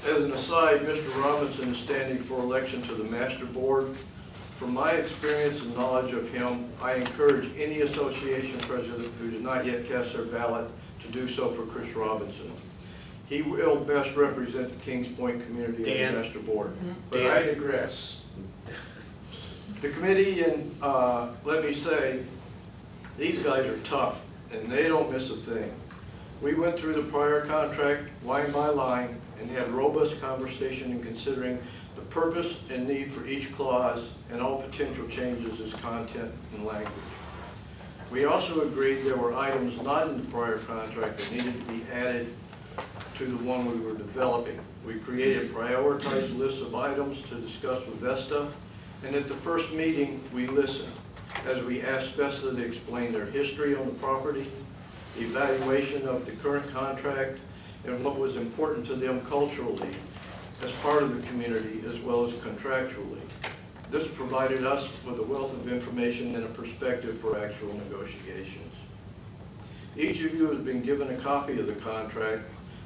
[SPEAKER 7] As an aside, Mr. Robinson is standing for election to the Master Board. From my experience and knowledge of him, I encourage any association president who does not yet cast their ballot to do so for Chris Robinson. He will best represent the Kings Point community on the Master Board. But I digress. The committee, and let me say, these guys are tough, and they don't miss a thing. We went through the prior contract line by line and had robust conversation in considering the purpose and need for each clause and all potential changes as content and language. We also agreed there were items not in the prior contract that needed to be added to the one we were developing. We created prioritized lists of items to discuss with Vesta, and at the first meeting, we listened as we asked Vesta to explain their history on the property, the evaluation of the current contract, and what was important to them culturally as part of the community as well as contractually. This provided us with a wealth of information and a perspective for actual negotiations. Each of you has been given a copy of the contract,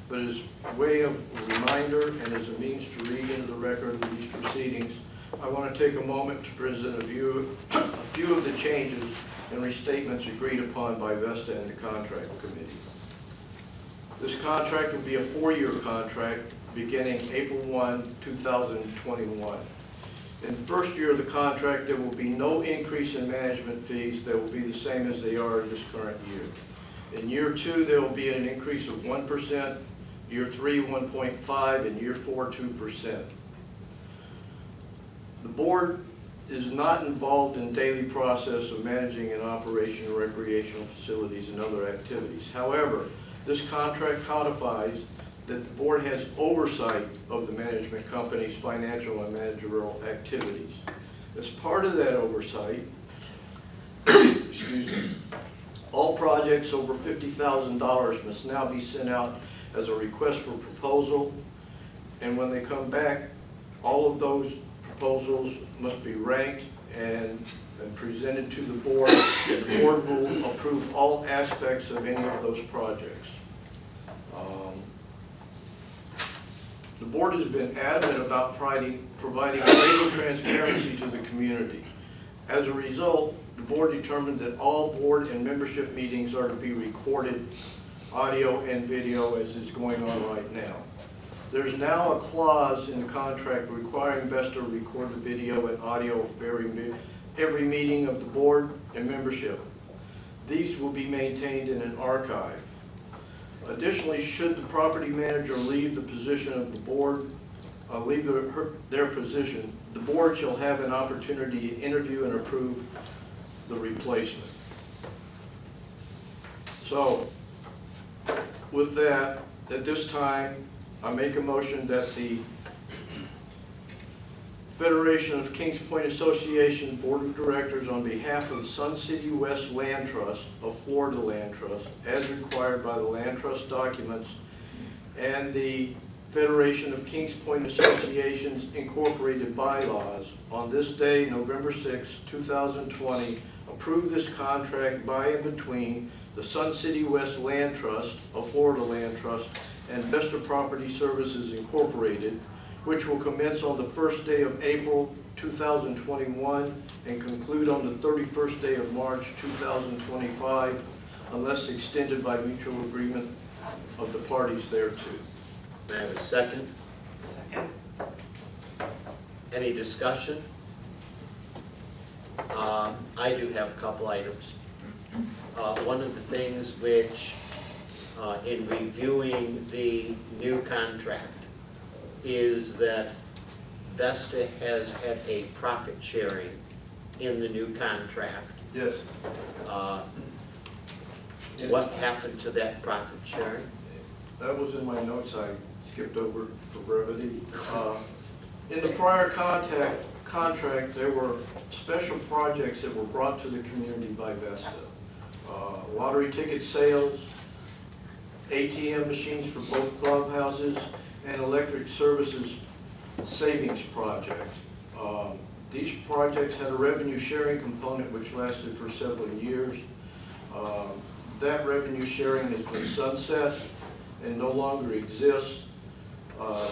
[SPEAKER 7] but as a way of a reminder and as a means to read into the record of these proceedings, I want to take a moment to present a few of the changes and restatements agreed upon by Vesta and the contract committee. This contract will be a 4-year contract beginning April 1, 2021. In the first year of the contract, there will be no increase in management fees. They will be the same as they are this current year. In year 2, there will be an increase of 1%, year 3, 1.5%, and year 4, 2%. The board is not involved in daily process of managing and operation of recreational facilities and other activities. However, this contract codifies that the board has oversight of the management company's financial and managerial activities. As part of that oversight, excuse me, all projects over $50,000 must now be sent out as a request for proposal, and when they come back, all of those proposals must be ranked and presented to the board. The board will approve all aspects of any of those projects. The board has been adamant about providing greater transparency to the community. As a result, the board determined that all board and membership meetings are to be recorded, audio and video, as is going on right now. There's now a clause in the contract requiring Vesta to record the video and audio of every meeting of the board and membership. These will be maintained in an archive. Additionally, should the property manager leave the position of the board, their position, the board shall have an opportunity to interview and approve the replacement. So, with that, at this time, I make a motion that the Federation of Kings Point Association Board of Directors, on behalf of the Sun City West Land Trust, of Florida Land Trust, as required by the Land Trust documents, and the Federation of Kings Point Associations Incorporated bylaws, on this day, November 6, 2020, approve this contract by and between the Sun City West Land Trust, of Florida Land Trust, and Vesta Property Services Incorporated, which will commence on the first day of April 2021 and conclude on the 31st day of March 2025, unless extended by mutual agreement of the parties thereto.
[SPEAKER 1] May I have a second?
[SPEAKER 3] Second.
[SPEAKER 1] Any discussion? I do have a couple items. One of the things which, in reviewing the new contract, is that Vesta has had a profit sharing in the new contract.
[SPEAKER 7] Yes.
[SPEAKER 1] What happened to that profit sharing?
[SPEAKER 7] That was in my notes. I skipped over for brevity. In the prior contract, contract, there were special projects that were brought to the community by Vesta. Lottery ticket sales, ATM machines for both clubhouses, and electric services savings project. These projects had a revenue sharing component which lasted for several years. That revenue sharing has been sunset and no longer exists.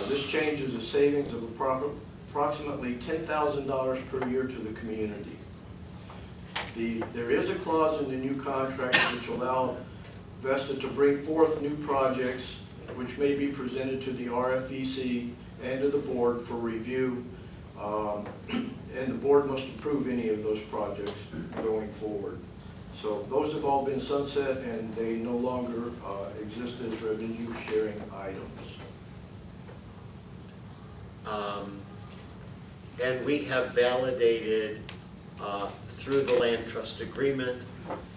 [SPEAKER 7] This changes a savings of approximately $10,000 per year to the community. There is a clause in the new contract which allows Vesta to bring forth new projects which may be presented to the RFEC and to the board for review. And the board must approve any of those projects going forward. So those have all been sunset and they no longer exist as revenue sharing items.
[SPEAKER 1] And we have validated through the land trust agreement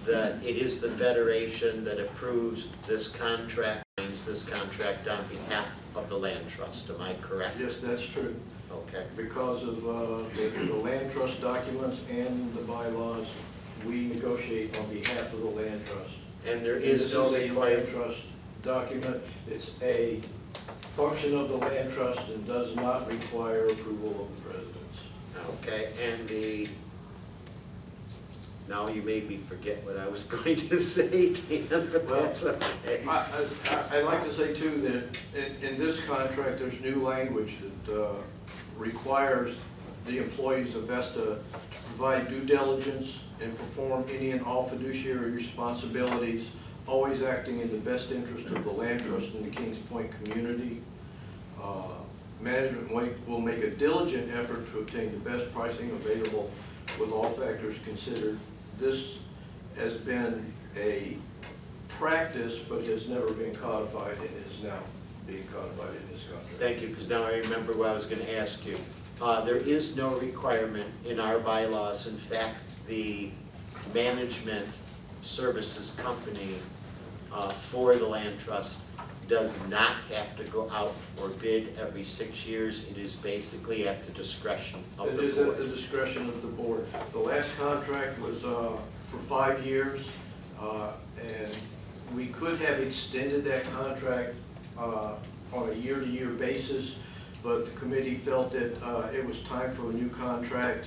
[SPEAKER 1] that it is the Federation that approves this contract on behalf of the land trust. Am I correct?
[SPEAKER 7] Yes, that's true.
[SPEAKER 1] Okay.
[SPEAKER 7] Because of the land trust documents and the bylaws, we negotiate on behalf of the land trust.
[SPEAKER 1] And there is no
[SPEAKER 7] This is a land
[SPEAKER 1] requirement.
[SPEAKER 7] trust document. It's a function of the land trust and does not require approval of the residents.
[SPEAKER 1] Okay, and now you made me forget what I was going to say, Dan, but that's okay.
[SPEAKER 7] I'd like to say too that in this contract, there's new language that requires the employees of Vesta to provide due diligence and perform any and all fiduciary responsibilities, always acting in the best interest of the land trust and the Kings Point community. Management will make a diligent effort to obtain the best pricing available with all factors considered. This has been a practice, but has never been codified and is now being codified in this contract.
[SPEAKER 1] Thank you, because now I remember what I was going to ask you. There is no requirement in our bylaws. In fact, the management services company for the land trust does not have to go out for bid every 6 years. It is basically at the discretion of the board.
[SPEAKER 7] It is at the discretion of the board. The last contract was for 5 years, and we could have extended that contract on a year-to-year basis, but the committee felt that it was time for a new contract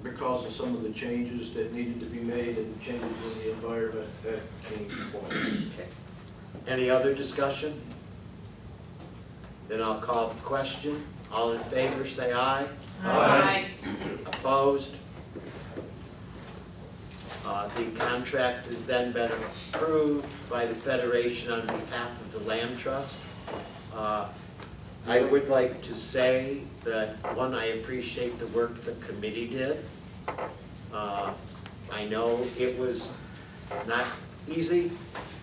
[SPEAKER 7] because of some of the changes that needed to be made and changes in the environment at Kings Point.
[SPEAKER 1] Okay. Any other discussion? Then I'll call the question. All in favor, say aye.
[SPEAKER 3] Aye.
[SPEAKER 1] Opposed? The contract has then been approved by the Federation on behalf of the Land Trust. I would like to say that, one, I appreciate the work the committee did. I know it was not easy,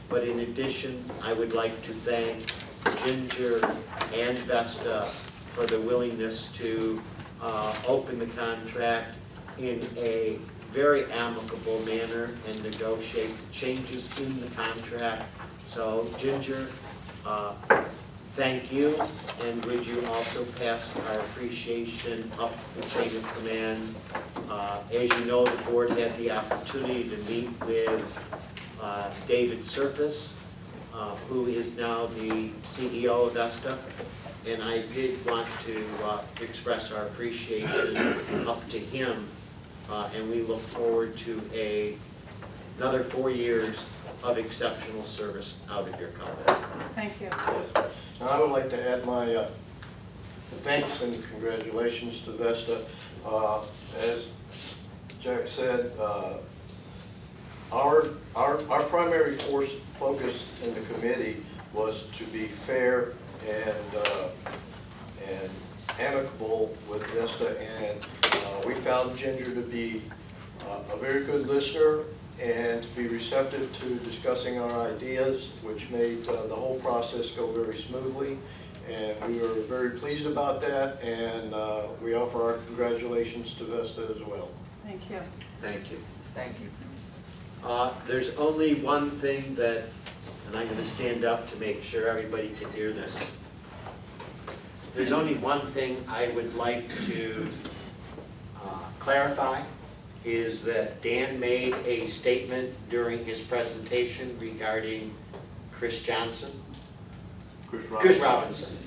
[SPEAKER 1] but in addition, I would like to thank Ginger and Vesta for the willingness to open the contract in a very amicable manner and negotiate changes in the contract. So Ginger, thank you, and would you also pass our appreciation up the chain of command? As you know, the board had the opportunity to meet with David Surface, who is now the CEO of Vesta, and I did want to express our appreciation up to him, and we look forward to another 4 years of exceptional service out of your company.
[SPEAKER 2] Thank you.
[SPEAKER 7] Now, I would like to add my thanks and congratulations to Vesta. As Jack said, our primary focus in the committee was to be fair and amicable with Vesta, and we found Ginger to be a very good listener and to be receptive to discussing our ideas, which made the whole process go very smoothly. And we were very pleased about that, and we offer our congratulations to Vesta as well.
[SPEAKER 2] Thank you.
[SPEAKER 1] Thank you.
[SPEAKER 6] Thank you.
[SPEAKER 1] There's only one thing that, and I'm going to stand up to make sure everybody can hear this. There's only one thing I would like to clarify is that Dan made a statement during his presentation regarding Chris Johnson. Chris Robinson.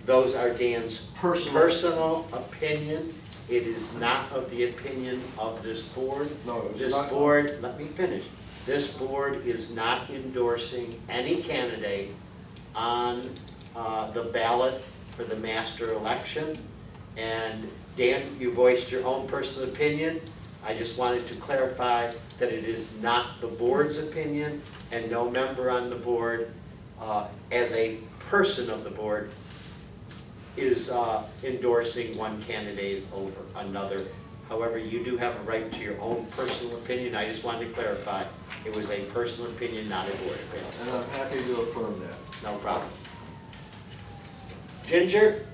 [SPEAKER 1] Those are Dan's personal opinion. It is not of the opinion of this board.
[SPEAKER 7] No, it's
[SPEAKER 1] This
[SPEAKER 7] not.
[SPEAKER 1] board, let me finish. This board is not endorsing any candidate on the ballot for the master election. And Dan, you voiced your own personal opinion. I just wanted to clarify that it is not the board's opinion, and no member on the board, as a person of the board, is endorsing one candidate over another. However, you do have a right to your own personal opinion. I just wanted to clarify, it was a personal opinion, not a board opinion.
[SPEAKER 7] And I'm happy to affirm that.
[SPEAKER 1] No problem. Ginger,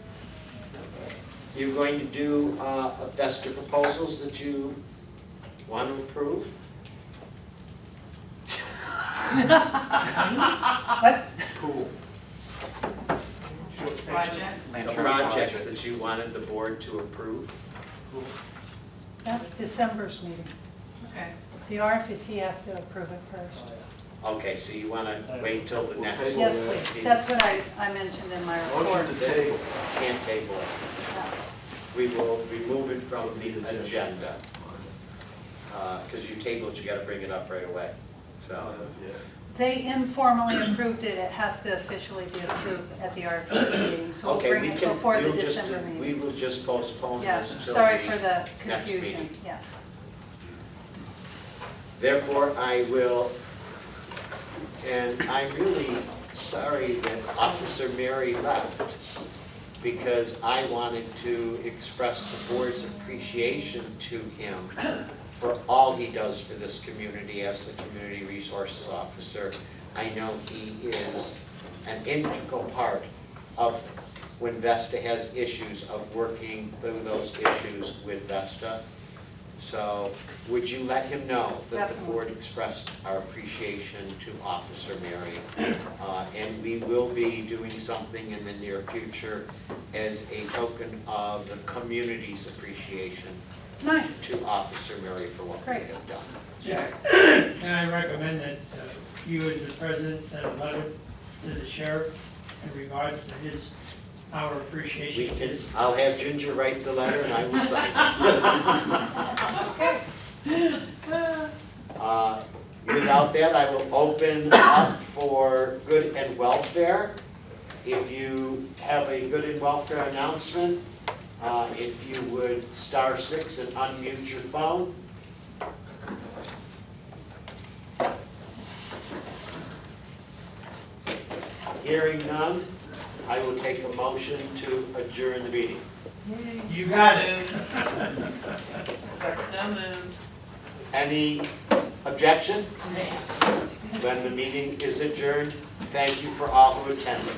[SPEAKER 1] you're going to do Vesta proposals that you want to approve?
[SPEAKER 7] Cool.
[SPEAKER 3] Projects?
[SPEAKER 1] The projects that you wanted the board to approve?
[SPEAKER 2] That's December's meeting.
[SPEAKER 3] Okay.
[SPEAKER 2] The RFC has to approve it first.
[SPEAKER 1] Okay, so you want to wait till the
[SPEAKER 7] We'll
[SPEAKER 1] next?
[SPEAKER 7] table
[SPEAKER 2] Yes,
[SPEAKER 7] that.
[SPEAKER 2] please. That's what I mentioned in my report.
[SPEAKER 7] Motion to table.
[SPEAKER 1] Can't table it. We will remove it from the agenda. Because you tabled, you got to bring it up right away. So,
[SPEAKER 7] Yeah.
[SPEAKER 2] They informally approved it. It has to officially be approved at the RFC meeting. So we'll
[SPEAKER 1] okay,
[SPEAKER 2] bring
[SPEAKER 1] we
[SPEAKER 2] it
[SPEAKER 1] can,
[SPEAKER 2] before the
[SPEAKER 1] we'll just,
[SPEAKER 2] December
[SPEAKER 1] we
[SPEAKER 2] meeting.
[SPEAKER 1] will just postpone
[SPEAKER 2] Yeah,
[SPEAKER 1] this till
[SPEAKER 2] sorry for the
[SPEAKER 1] next
[SPEAKER 2] confusion,
[SPEAKER 1] meeting.
[SPEAKER 2] yes.
[SPEAKER 1] Therefore, I will, and I'm really sorry that Officer Mary left, because I wanted to express the board's appreciation to him for all he does for this community as the community resources officer. I know he is an integral part of when Vesta has issues, of working through those issues with Vesta. So would you let him know that the
[SPEAKER 2] Definitely.
[SPEAKER 1] board expressed our appreciation to Officer Mary? And we will be doing something in the near future as a token of the community's appreciation
[SPEAKER 2] Nice.
[SPEAKER 1] to Officer Mary for what we
[SPEAKER 2] Great.
[SPEAKER 1] have done.
[SPEAKER 10] Jack, can I recommend that you as the president send a letter to the sheriff in regards to our
[SPEAKER 1] We
[SPEAKER 10] appreciation?
[SPEAKER 1] can, I'll have Ginger write the letter and I will sign it. Without that, I will open up for good and welfare. If you have a good and welfare announcement, if you would *6 and unmute your phone. Hearing none, I will take a motion to adjourn the meeting.
[SPEAKER 10] You got it.
[SPEAKER 3] So moved.
[SPEAKER 1] Any objection? When the meeting is adjourned, thank you for all who attended.